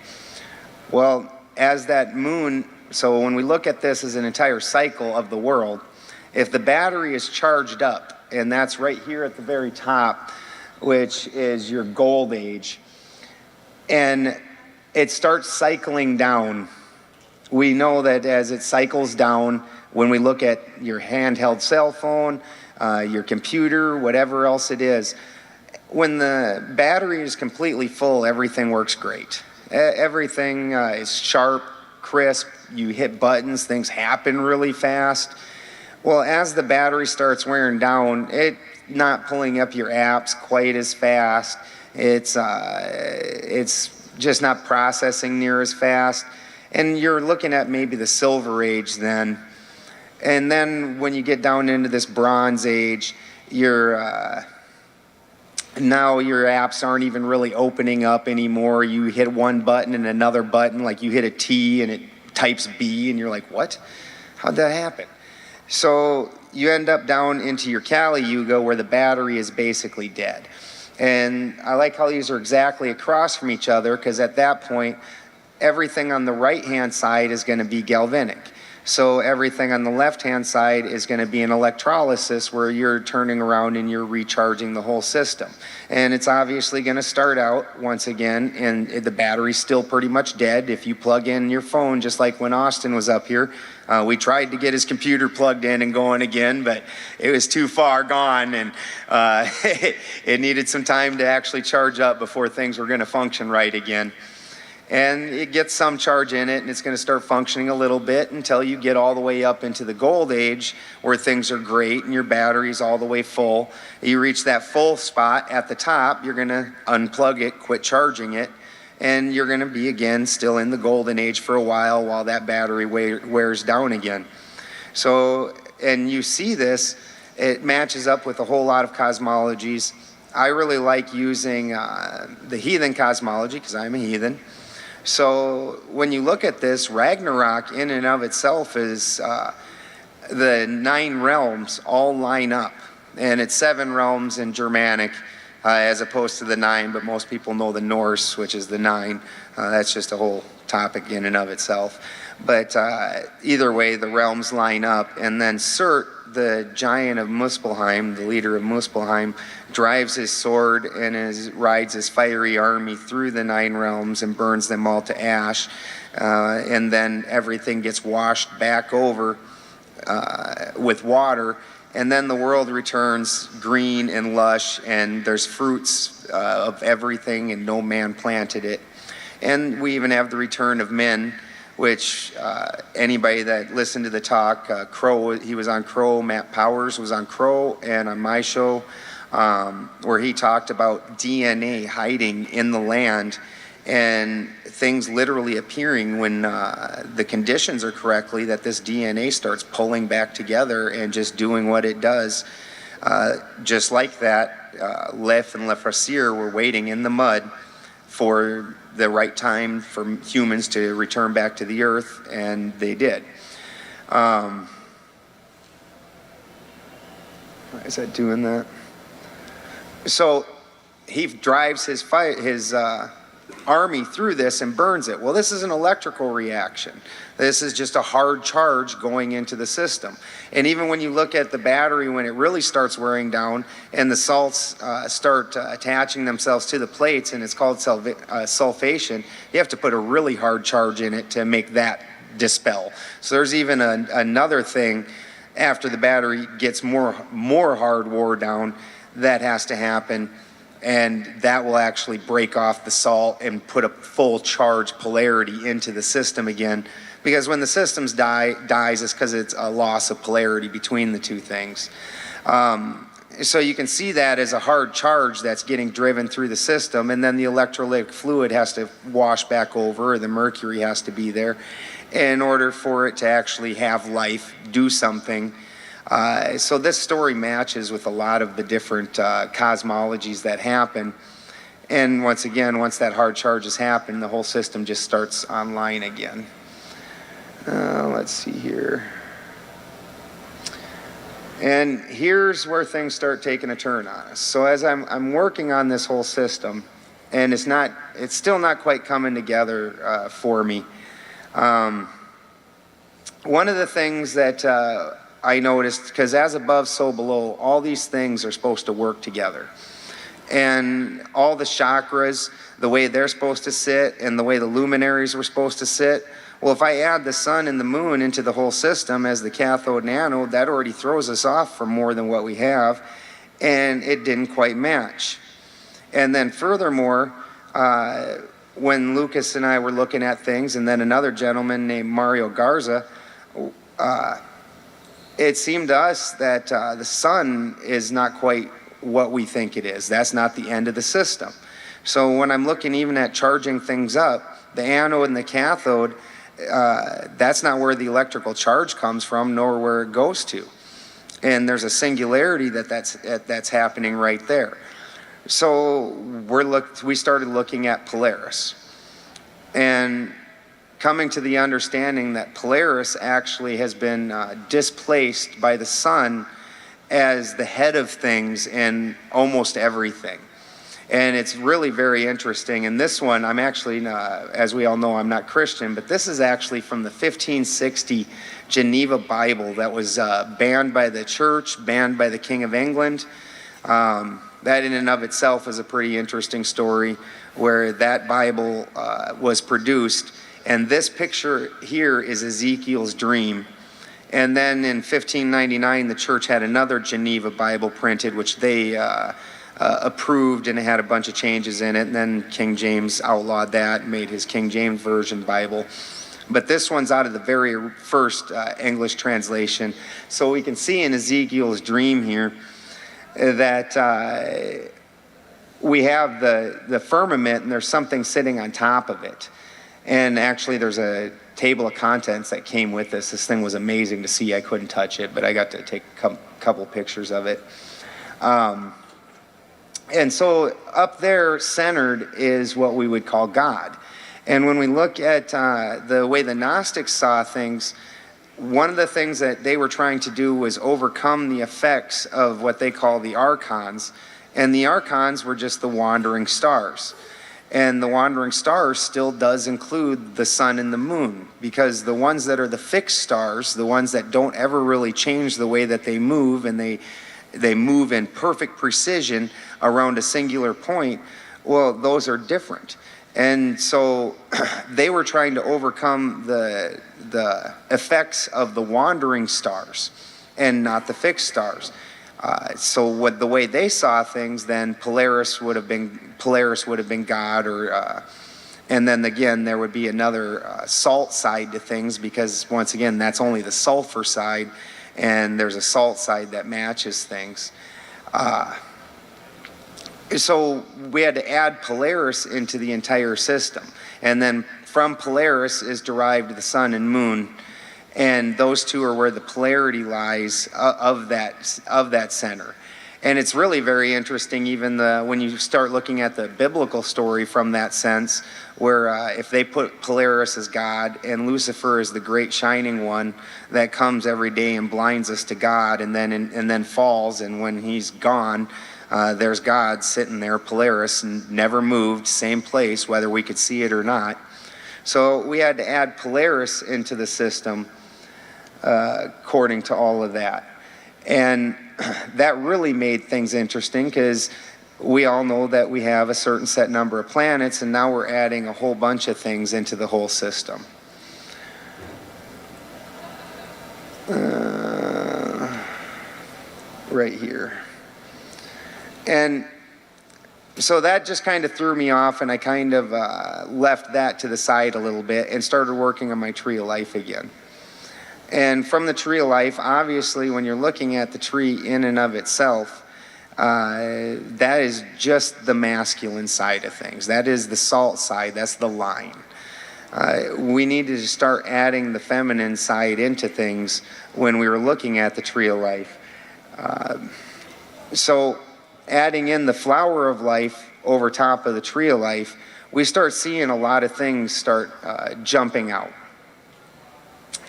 Well, as that moon, so when we look at this as an entire cycle of the world, if the battery is charged up, and that's right here at the very top, which is your gold age, and it starts cycling down. We know that as it cycles down, when we look at your handheld cell phone, your computer, whatever else it is, when the battery is completely full, everything works great. Everything is sharp, crisp. You hit buttons, things happen really fast. Well, as the battery starts wearing down, it's not pulling up your apps quite as fast. It's just not processing near as fast. And you're looking at maybe the Silver Age then. And then when you get down into this Bronze Age, now your apps aren't even really opening up anymore. You hit one button and another button, like you hit a T and it types B, and you're like, what? How'd that happen? So you end up down into your Kali Yuga where the battery is basically dead. And I like how these are exactly across from each other, because at that point, everything on the right-hand side is going to be galvanic. So everything on the left-hand side is going to be an electrolysis, where you're turning around and you're recharging the whole system. And it's obviously going to start out, once again, and the battery's still pretty much dead. If you plug in your phone, just like when Austin was up here, we tried to get his computer plugged in and going again, but it was too far gone, and it needed some time to actually charge up before things were going to function right again. And it gets some charge in it, and it's going to start functioning a little bit until you get all the way up into the Gold Age, where things are great and your battery's all the way full. You reach that full spot at the top, you're going to unplug it, quit charging it, and you're going to be again still in the Golden Age for a while that battery wears down again. So, and you see this, it matches up with a whole lot of cosmologies. I really like using the heathen cosmology, because I'm a heathen. So when you look at this, Ragnarok in and of itself is the 9 realms all line up. And it's 7 realms in Germanic as opposed to the 9, but most people know the Norse, which is the 9. That's just a whole topic in and of itself. But either way, the realms line up. And then Surt, the giant of Muspelheim, the leader of Muspelheim, drives his sword and rides his fiery army through the 9 realms and burns them all to ash. And then everything gets washed back over with water. And then the world returns green and lush, and there's fruits of everything, and no man planted it. And we even have the return of men, which anybody that listened to the talk, Crow, he was on Crow, Matt Powers was on Crow, and on my show, where he talked about DNA hiding in the land and things literally appearing when the conditions are correctly, that this DNA starts pulling back together and just doing what it does. Just like that, Lef and Lefrasier were waiting in the mud for the right time for humans to return back to the earth, and they did. Why is that doing that? So he drives his army through this and burns it. Well, this is an electrical reaction. This is just a hard charge going into the system. And even when you look at the battery, when it really starts wearing down and the salts start attaching themselves to the plates, and it's called sulfation, you have to put a really hard charge in it to make that dispel. So there's even another thing after the battery gets more hard wore down that has to happen, and that will actually break off the salt and put a full charge polarity into the system again. Because when the systems dies, it's because it's a loss of polarity between the two things. So you can see that as a hard charge that's getting driven through the system, and then the electrolytic fluid has to wash back over, or the mercury has to be there in order for it to actually have life, do something. So this story matches with a lot of the different cosmologies that happen. And once again, once that hard charge has happened, the whole system just starts online again. Let's see here. And here's where things start taking a turn on us. So as I'm working on this whole system, and it's still not quite coming together for me. One of the things that I noticed, because as above, so below, all these things are supposed to work together. And all the chakras, the way they're supposed to sit, and the way the luminaries were supposed to sit, well, if I add the sun and the moon into the whole system as the cathode and anode, that already throws us off for more than what we have, and it didn't quite match. And then furthermore, when Lucas and I were looking at things, and then another gentleman named Mario Garza, it seemed to us that the sun is not quite what we think it is. That's not the end of the system. So when I'm looking even at charging things up, the anode and the cathode, that's not where the electrical charge comes from, nor where it goes to. And there's a singularity that's happening right there. So we started looking at Polaris, and coming to the understanding that Polaris actually has been displaced by the sun as the head of things in almost everything. And it's really very interesting. And this one, I'm actually, as we all know, I'm not Christian, but this is actually from the 1560 Geneva Bible that was banned by the church, banned by the King of England. That in and of itself is a pretty interesting story, where that Bible was produced. And this picture here is Ezekiel's dream. And then in 1599, the church had another Geneva Bible printed, which they approved, and it had a bunch of changes in it. And then King James outlawed that and made his King James Version Bible. But this one's out of the very first English translation. So we can see in Ezekiel's dream here that we have the firmament, and there's something sitting on top of it. And actually there's a table of contents that came with this. This thing was amazing to see. I couldn't touch it, but I got to take a couple pictures of it. And so up there centered is what we would call God. And when we look at the way the Gnostics saw things, one of the things that they were trying to do was overcome the effects of what they call the archons. And the archons were just the wandering stars. And the wandering stars still does include the sun and the moon, because the ones that are the fixed stars, the ones that don't ever really change the way that they move, and they move in perfect precision around a singular point, well, those are different. And so they were trying to overcome the effects of the wandering stars and not the fixed stars. So the way they saw things, then Polaris would have been God, or and then again there would be another salt side to things, because once again that's only the sulfur side, and there's a salt side that matches things. So we had to add Polaris into the entire system, and then from Polaris is derived the sun and moon. And those two are where the polarity lies of that center. And it's really very interesting, even when you start looking at the biblical story from that sense, where if they put Polaris as God and Lucifer as the great shining one that comes every day and blinds us to God, and then falls, and when he's gone, there's God sitting there, Polaris, and never moved, same place, whether we could see it or not. So we had to add Polaris into the system according to all of that. And that really made things interesting, because we all know that we have a certain set number of planets, and now we're adding a whole bunch of things into the whole system. Right here. And so that just kind of threw me off, and I kind of left that to the side a little bit and started working on my tree of life again. And from the tree of life, obviously, when you're looking at the tree in and of itself, that is just the masculine side of things. That is the salt side. That's the line. We needed to start adding the feminine side into things when we were looking at the tree of life. So adding in the flower of life over top of the tree of life, we start seeing a lot of things start jumping out,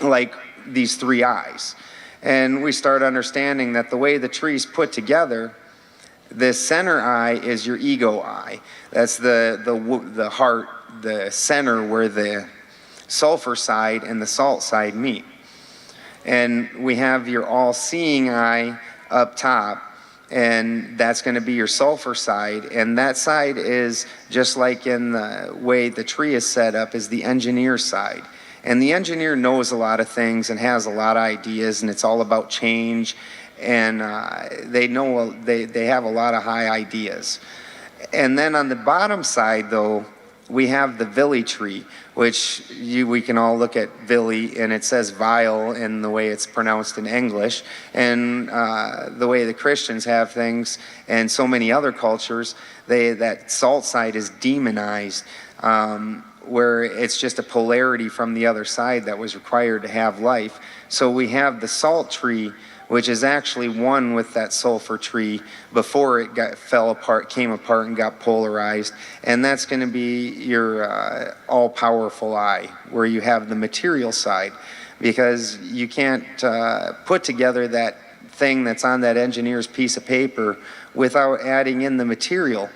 like these three eyes. And we start understanding that the way the tree's put together, the center eye is your ego eye. That's the heart, the center where the sulfur side and the salt side meet. And we have your all-seeing eye up top, and that's going to be your sulfur side. And that side is, just like in the way the tree is set up, is the engineer side. And the engineer knows a lot of things and has a lot of ideas, and it's all about change. And they have a lot of high ideas. And then on the bottom side, though, we have the Vili tree, which we can all look at Vili, and it says vial in the way it's pronounced in English, and the way the Christians have things, and so many other cultures, that salt side is demonized, where it's just a polarity from the other side that was required to have life. So we have the salt tree, which is actually one with that sulfur tree before it fell apart, came apart and got polarized. And that's going to be your all-powerful eye, where you have the material side, because you can't put together that thing that's on that engineer's piece of paper without adding in the material.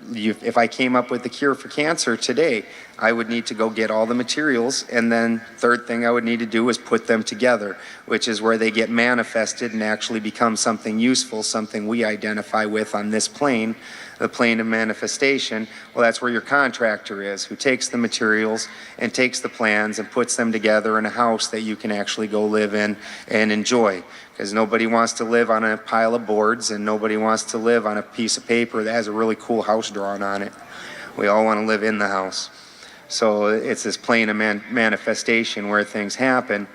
If I came up with the cure for cancer today, I would need to go get all the materials, and then third thing I would need to do is put them together, which is where they get manifested and actually become something useful, something we identify with on this plane, the plane of manifestation. Well, that's where your contractor is, who takes the materials and takes the plans and puts them together in a house that you can actually go live in and enjoy. Because nobody wants to live on a pile of boards, and nobody wants to live on a piece of paper that has a really cool house drawn on it. We all want to live in the house. So it's this plane of manifestation where things happen.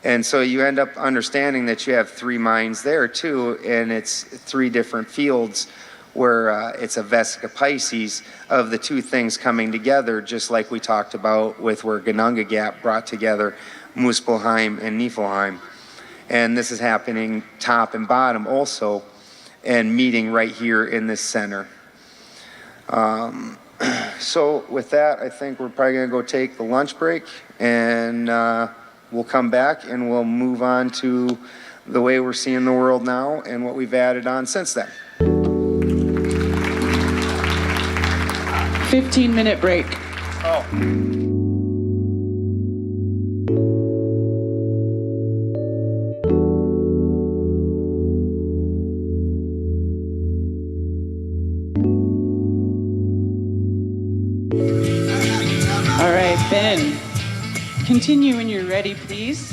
And so you end up understanding that you have three minds there too, and it's three different fields where it's a Vesica Pisces of the two things coming together, just like we talked about with where Ganunga Gap brought together Muspelheim and Niflheim. And this is happening top and bottom also, and meeting right here in this center. So with that, I think we're probably going to go take the lunch break, and we'll come back and we'll move on to the way we're seeing the world now and what we've added on since then. 15-minute break. Oh. All right, Ben, continue when you're ready, please.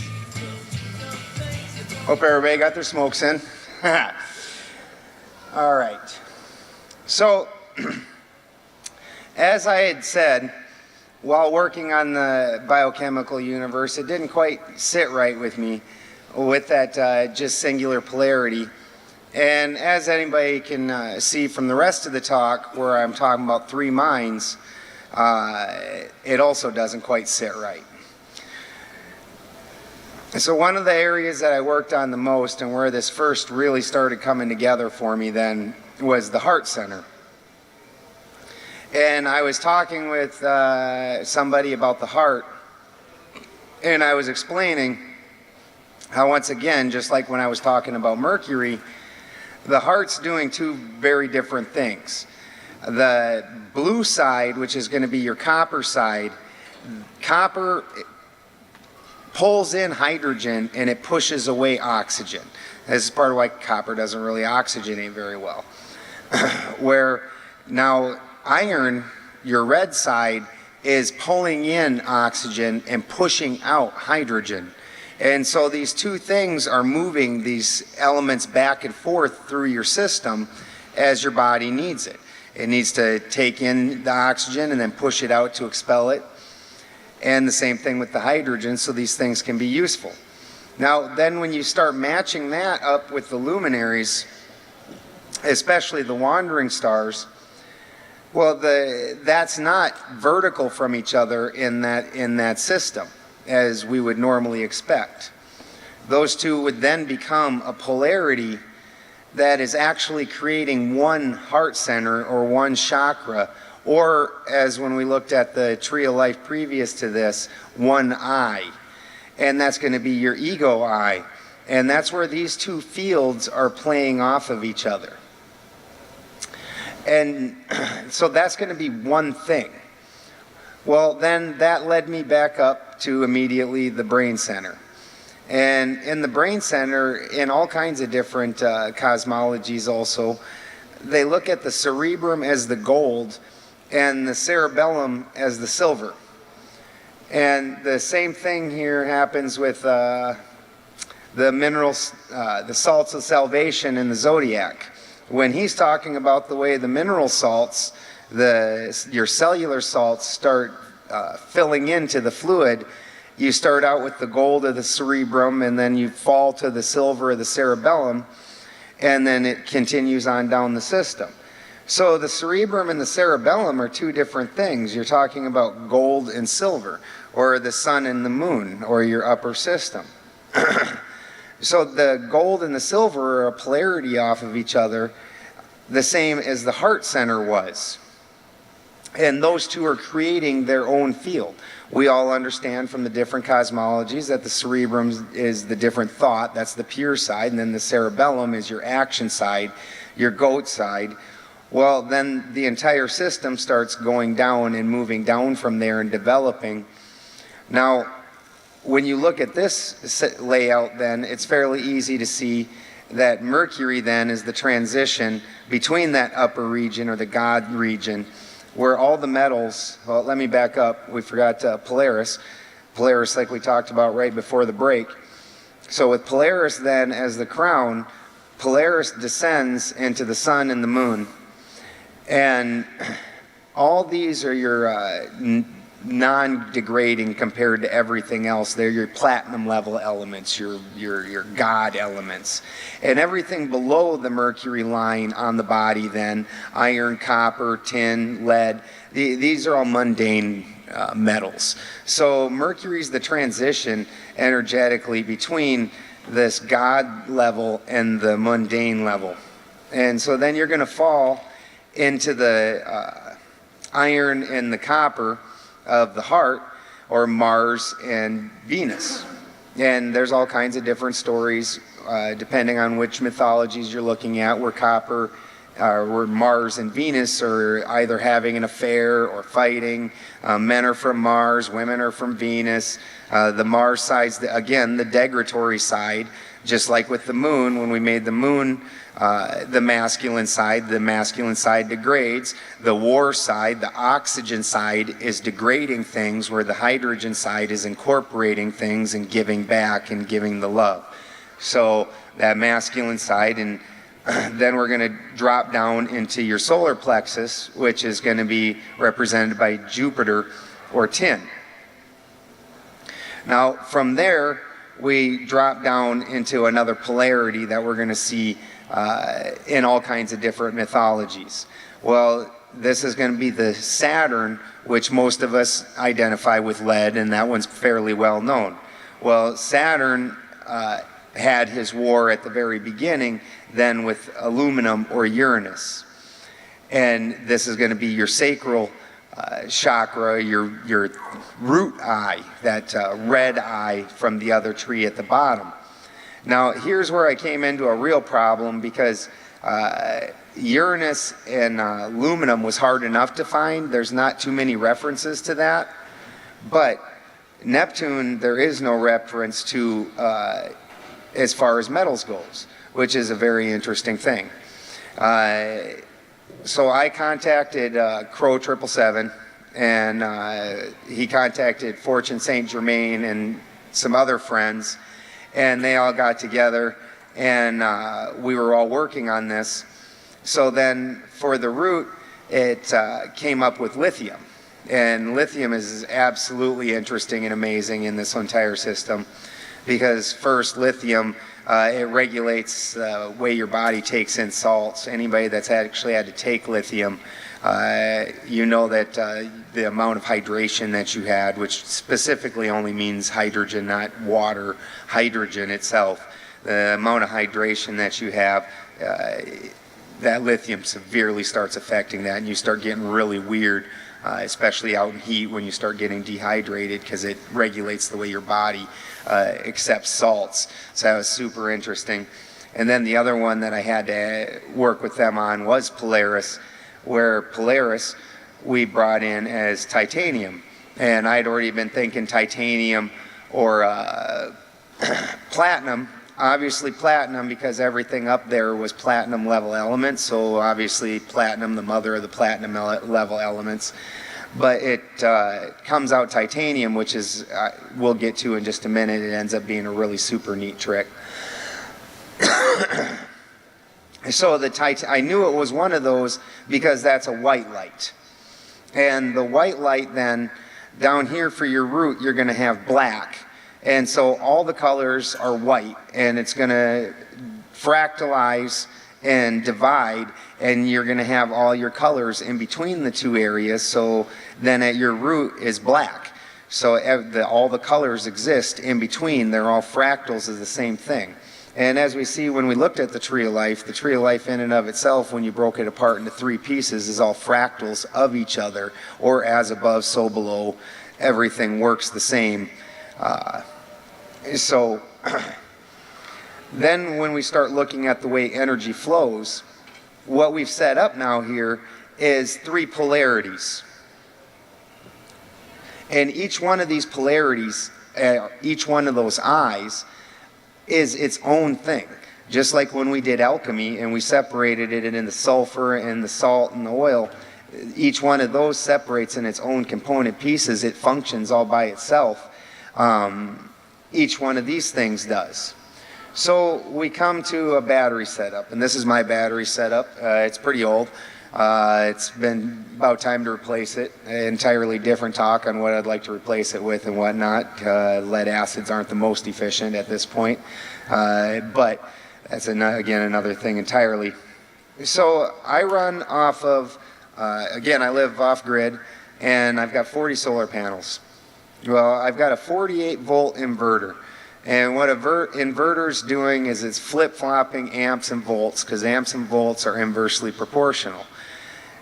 Hope everybody got their smokes in. All right. So, as I had said, while working on the biochemical universe, it didn't quite sit right with me with that just singular polarity. And as anybody can see from the rest of the talk, where I'm talking about three minds, it also doesn't quite sit right. So one of the areas that I worked on the most, and where this first really started coming together for me then, was the heart center. And I was talking with somebody about the heart, and I was explaining how, once again, just like when I was talking about Mercury, the heart's doing two very different things. The blue side, which is going to be your copper side, copper pulls in hydrogen and it pushes away oxygen. This is part of why copper doesn't really oxygenate very well. Where now iron, your red side, is pulling in oxygen and pushing out hydrogen. And so these two things are moving these elements back and forth through your system as your body needs it. It needs to take in the oxygen and then push it out to expel it. And the same thing with the hydrogen, so these things can be useful. Now, then when you start matching that up with the luminaries, especially the wandering stars, well, that's not vertical from each other in that system, as we would normally expect. Those two would then become a polarity that is actually creating one heart center or one chakra, or as when we looked at the tree of life previous to this, one eye. And that's going to be your ego eye. And that's where these two fields are playing off of each other. And so that's going to be one thing. Well, then that led me back up to immediately the brain center. And in the brain center, in all kinds of different cosmologies also, they look at the cerebrum as the gold and the cerebellum as the silver. And the same thing here happens with the minerals, the salts of salvation in the zodiac. When he's talking about the way the mineral salts, your cellular salts start filling into the fluid. You start out with the gold of the cerebrum, and then you fall to the silver of the cerebellum, and then it continues on down the system. So the cerebrum and the cerebellum are two different things. You're talking about gold and silver, or the sun and the moon, or your upper system. So the gold and the silver are a polarity off of each other, the same as the heart center was. And those two are creating their own field. We all understand from the different cosmologies that the cerebrum is the different thought, that's the pure side, and then the cerebellum is your action side, your goat side. Well, then the entire system starts going down and moving down from there and developing. Now, when you look at this layout, then it's fairly easy to see that Mercury then is the transition between that upper region, or the God region, where all the metals, well, let me back up, we forgot Polaris. Polaris, like we talked about right before the break. So with Polaris then as the crown, Polaris descends into the sun and the moon. And all these are your non-degrading compared to everything else. They're your platinum level elements, your God elements. And everything below the Mercury line on the body then, iron, copper, tin, lead, these are all mundane metals. So Mercury's the transition energetically between this God level and the mundane level. And so then you're going to fall into the iron and the copper of the heart, or Mars and Venus. And there's all kinds of different stories depending on which mythologies you're looking at, where copper, where Mars and Venus are either having an affair or fighting. Men are from Mars, women are from Venus. The Mars side's, again, the degradatory side, just like with the moon. When we made the moon the masculine side degrades. The war side, the oxygen side, is degrading things, where the hydrogen side is incorporating things and giving back and giving the love. So that masculine side, and then we're going to drop down into your solar plexus, which is going to be represented by Jupiter or tin. Now from there we drop down into another polarity that we're going to see in all kinds of different mythologies. Well, this is going to be the Saturn, which most of us identify with lead, and that one's fairly well known. Well, Saturn had his war at the very beginning, then with aluminum or Uranus. And this is going to be your sacral chakra, your root eye, that red eye from the other tree at the bottom. Now, here's where I came into a real problem, because Uranus and aluminum was hard enough to find. There's not too many references to that. But Neptune, there is no reference to as far as metals goes, which is a very interesting thing. So I contacted Crow 777, and he contacted Fortune Saint Germain and some other friends, and they all got together, and we were all working on this. So then for the root, it came up with lithium. And lithium is absolutely interesting and amazing in this entire system, because first, lithium, it regulates the way your body takes in salts. Anybody that's actually had to take lithium, you know that the amount of hydration that you had, which specifically only means hydrogen, not water, hydrogen itself, the amount of hydration that you have, that lithium severely starts affecting that, and you start getting really weird, especially out in heat when you start getting dehydrated, because it regulates the way your body accepts salts. So that was super interesting. And then the other one that I had to work with them on was Polaris, where Polaris we brought in as titanium. And I'd already been thinking titanium or platinum. Obviously platinum, because everything up there was platinum level elements, so obviously platinum, the mother of the platinum level elements. But it comes out titanium, which is, we'll get to in just a minute. It ends up being a really super neat trick. So I knew it was one of those because that's a white light. And the white light then, down here for your root, you're going to have black. And so all the colors are white, and it's going to fractalize and divide, and you're going to have all your colors in between the two areas. So then at your root is black. So all the colors exist in between. They're all fractals of the same thing. And as we see when we looked at the tree of life in and of itself, when you broke it apart into three pieces, is all fractals of each other, or as above, so below. Everything works the same. So then when we start looking at the way energy flows, what we've set up now here is three polarities. And each one of these polarities, each one of those eyes, is its own thing. Just like when we did alchemy and we separated it in the sulfur and the salt and the oil, each one of those separates in its own component pieces. It functions all by itself. Each one of these things does. So we come to a battery setup, and this is my battery setup. It's pretty old. It's been about time to replace it. Entirely different talk on what I'd like to replace it with and whatnot. Lead acids aren't the most efficient at this point, but that's again another thing entirely. So I run off of, again, I live off grid, and I've got 40 solar panels. Well, I've got a 48 volt inverter. And what inverter's doing is it's flip-flopping amps and volts, because amps and volts are inversely proportional.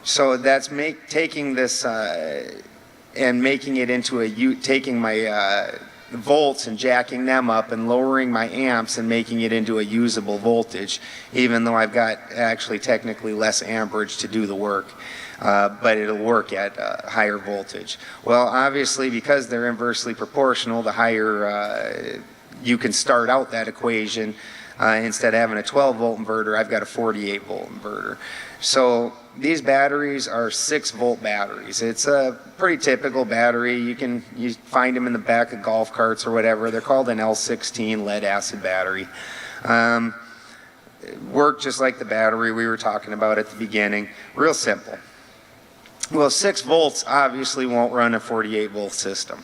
So that's taking this and making it into taking my volts and jacking them up and lowering my amps and making it into a usable voltage, even though I've got actually technically less amperage to do the work. But it'll work at higher voltage. Well, obviously, because they're inversely proportional, the higher you can start out that equation. Instead of having a 12 volt inverter, I've got a 48 volt inverter. So these batteries are 6 volt batteries. It's a pretty typical battery. You find them in the back of golf carts or whatever. They're called an L16 lead acid battery. Work just like the battery we were talking about at the beginning. Real simple. Well, 6 volts obviously won't run a 48 volt system.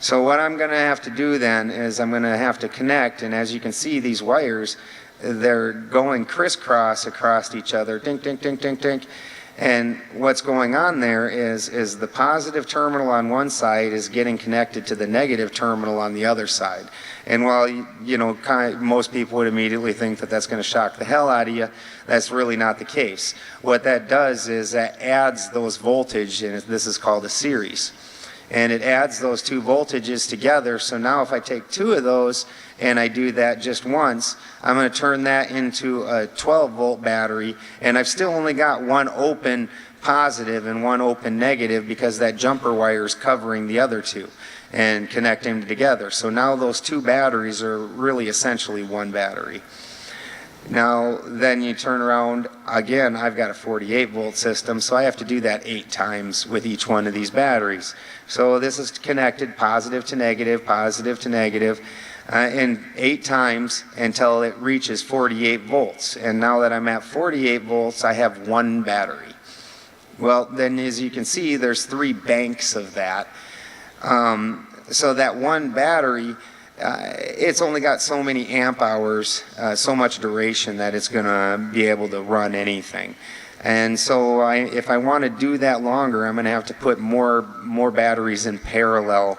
So what I'm going to have to do then is I'm going to have to connect, and as you can see, these wires, they're going crisscross across each other, dink, dink, dink, dink, dink. And what's going on there is the positive terminal on one side is getting connected to the negative terminal on the other side. And while, you know, most people would immediately think that that's going to shock the hell out of you, that's really not the case. What that does is that adds those voltage, and this is called a series. And it adds those two voltages together. So now if I take 2 of those and I do that just once, I'm going to turn that into a 12 volt battery, and I've still only got one open positive and one open negative because that jumper wire is covering the other 2 and connecting them together. So now those 2 batteries are really essentially one battery. Now then you turn around again, I've got a 48 volt system, so I have to do that 8 times with each one of these batteries. So this is connected positive to negative, and 8 times until it reaches 48 volts. And now that I'm at 48 volts, I have 1 battery. Well, then as you can see, there's 3 banks of that. So that 1 battery, it's only got so many amp hours, so much duration that it's going to be able to run anything. And so if I want to do that longer, I'm going to have to put more batteries in parallel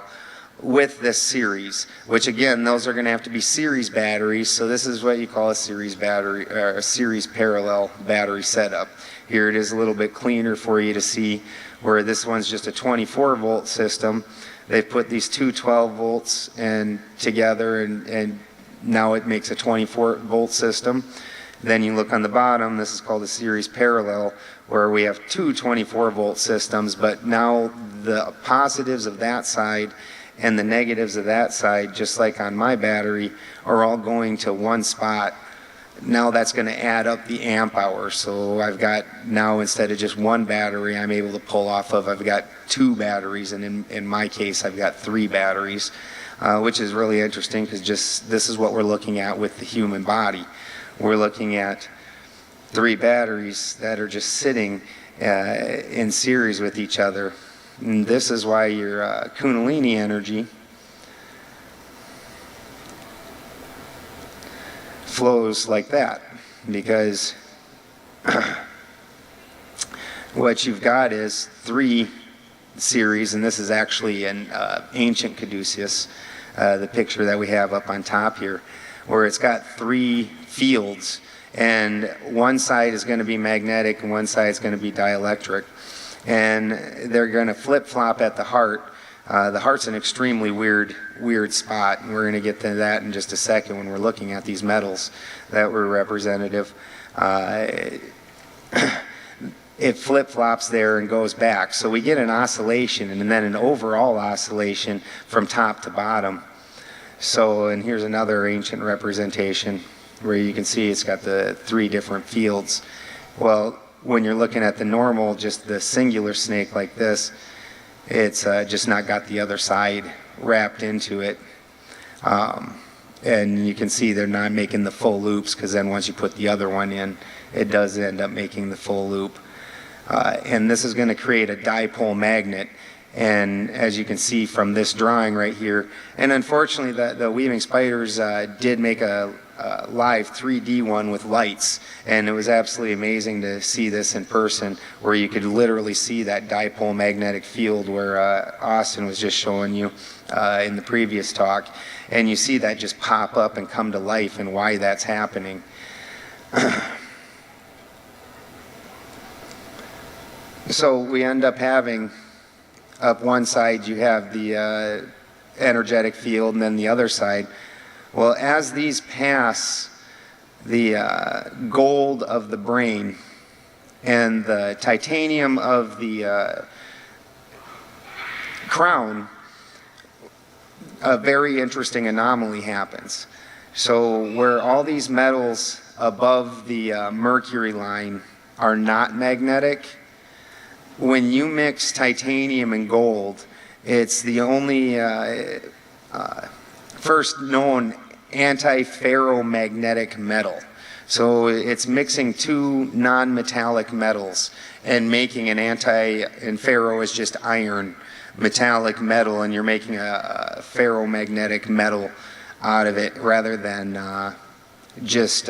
with this series, which again, those are going to have to be series batteries. So this is what you call a series battery, or a series parallel battery setup. Here it is a little bit cleaner for you to see, where this one's just a 24 volt system. They've put these two 12 volts together, and now it makes a 24 volt system. Then you look on the bottom, this is called a series parallel, where we have 2 24 volt systems, but now the positives of that side and the negatives of that side, just like on my battery, are all going to one spot. Now that's going to add up the amp hour. So I've got now, instead of just 1 battery, I'm able to pull off of, I've got 2 batteries, and in my case, I've got 3 batteries, which is really interesting, because just this is what we're looking at with the human body. We're looking at 3 batteries that are just sitting, in series with each other. And this is why your Kundalini energy flows like that, because what you've got is 3 series, and this is actually an ancient caduceus, the picture that we have up on top here, where it's got 3 fields, and one side is going to be magnetic and one side is going to be dielectric, and they're going to flip-flop at the heart. The heart's an extremely weird spot, and we're going to get to that in just a second when we're looking at these metals that were representative. It flip-flops there and goes back. So we get an oscillation and then an overall oscillation from top to bottom. So, and here's another ancient representation where you can see it's got the 3 different fields. Well, when you're looking at the normal, just the singular snake like this, it's just not got the other side wrapped into it. And you can see they're not making the full loops, because then once you put the other one in, it does end up making the full loop. And this is going to create a dipole magnet. And as you can see from this drawing right here, and unfortunately the Weaving Spiders did make a live 3D one with lights, and it was absolutely amazing to see this in person, where you could literally see that dipole magnetic field where Austin was just showing you in the previous talk, and you see that just pop up and come to life, and why that's happening. So we end up having, up one side you have the energetic field, and then the other side. Well, as these pass the gold of the brain and the titanium of the crown, a very interesting anomaly happens. So where all these metals above the mercury line are not magnetic, when you mix titanium and gold, it's the only first known anti-ferromagnetic metal. So it's mixing 2 non-metallic metals and making an and ferro is just iron, metallic metal, and you're making a ferromagnetic metal out of it, rather than just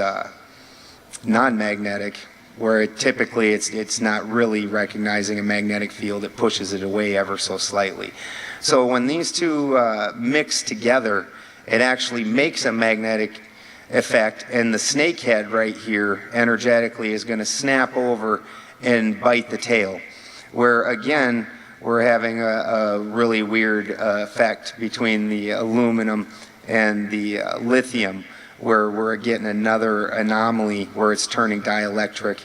non-magnetic, where typically it's not really recognizing a magnetic field, it pushes it away ever so slightly. So when these 2 mix together, it actually makes a magnetic effect, and the snake head right here energetically is going to snap over and bite the tail, where again we're having a really weird effect between the aluminum and the lithium, where we're getting another anomaly where it's turning dielectric,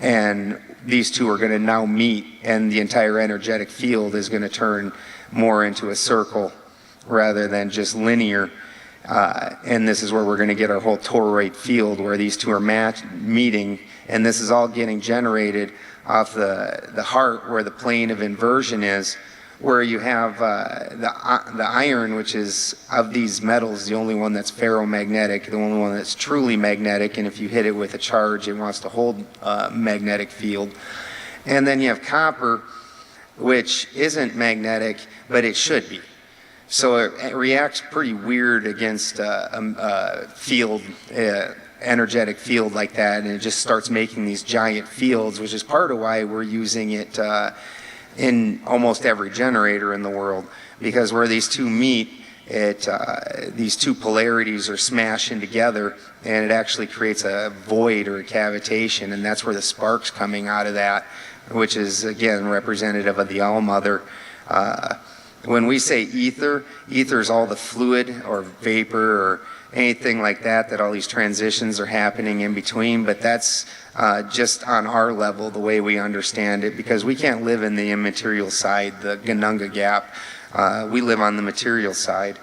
and these 2 are going to now meet, and the entire energetic field is going to turn more into a circle rather than just linear. And this is where we're going to get our whole toroid field, where these 2 are meeting, and this is all getting generated off the heart, where the plane of inversion is, where you have the iron, which is, of these metals, the only one that's ferromagnetic, the only one that's truly magnetic, and if you hit it with a charge, it wants to hold a magnetic field. And then you have copper, which isn't magnetic, but it should be. So it reacts pretty weird against a field, energetic field like that, and it just starts making these giant fields, which is part of why we're using it in almost every generator in the world, because where these 2 meet, these 2 polarities are smashing together, and it actually creates a void or a cavitation, and that's where the spark's coming out of that, which is again representative of the All-Mother. When we say ether, ether is all the fluid or vapor or anything like that all these transitions are happening in between, but that's just on our level, the way we understand it, because we can't live in the immaterial side, the Gununga gap. We live on the material side,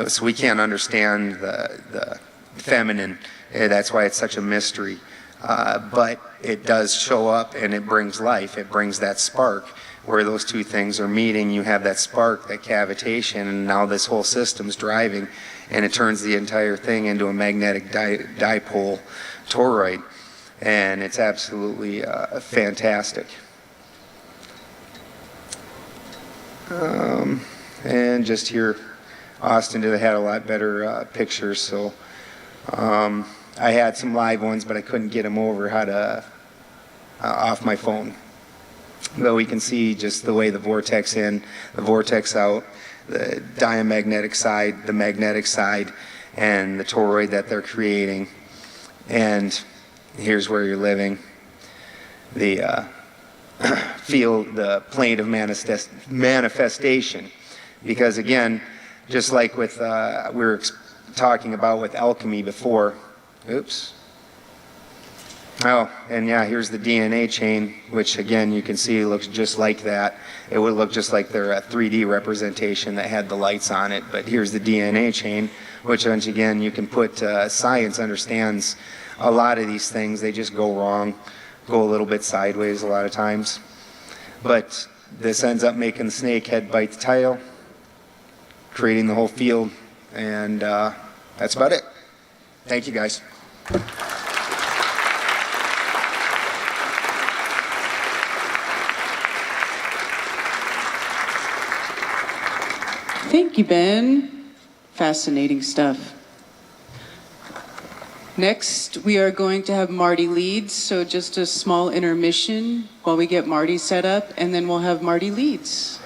so we can't understand the feminine. That's why it's such a mystery. But it does show up, and it brings life. It brings that spark. Where those 2 things are meeting, you have that spark, that cavitation, and now this whole system's driving, and it turns the entire thing into a magnetic dipole toroid. and it's absolutely fantastic. And just here, Austin had a lot better pictures, so I had some live ones, but I couldn't get them over off my phone. But we can see just the way the vortex in, the vortex out, the diamagnetic side, the magnetic side, and the toroid that they're creating. And here's where you're living. The field, the plane of manifestation. Because again, just like with we were talking about with alchemy before. Oops. Oh, and yeah, here's the DNA chain, which again you can see looks just like that. It would look just like their 3D representation that had the lights on it. But here's the DNA chain, which once again you can put, science understands a lot of these things. They just go wrong, go a little bit sideways a lot of times. But this ends up making the snake head bite the tail, creating the whole field, and that's about it. Thank you, guys. Thank you, Ben. Fascinating stuff. Next, we are going to have Marty leads, so just a small intermission while we get Marty set up, and then we'll have Marty leads.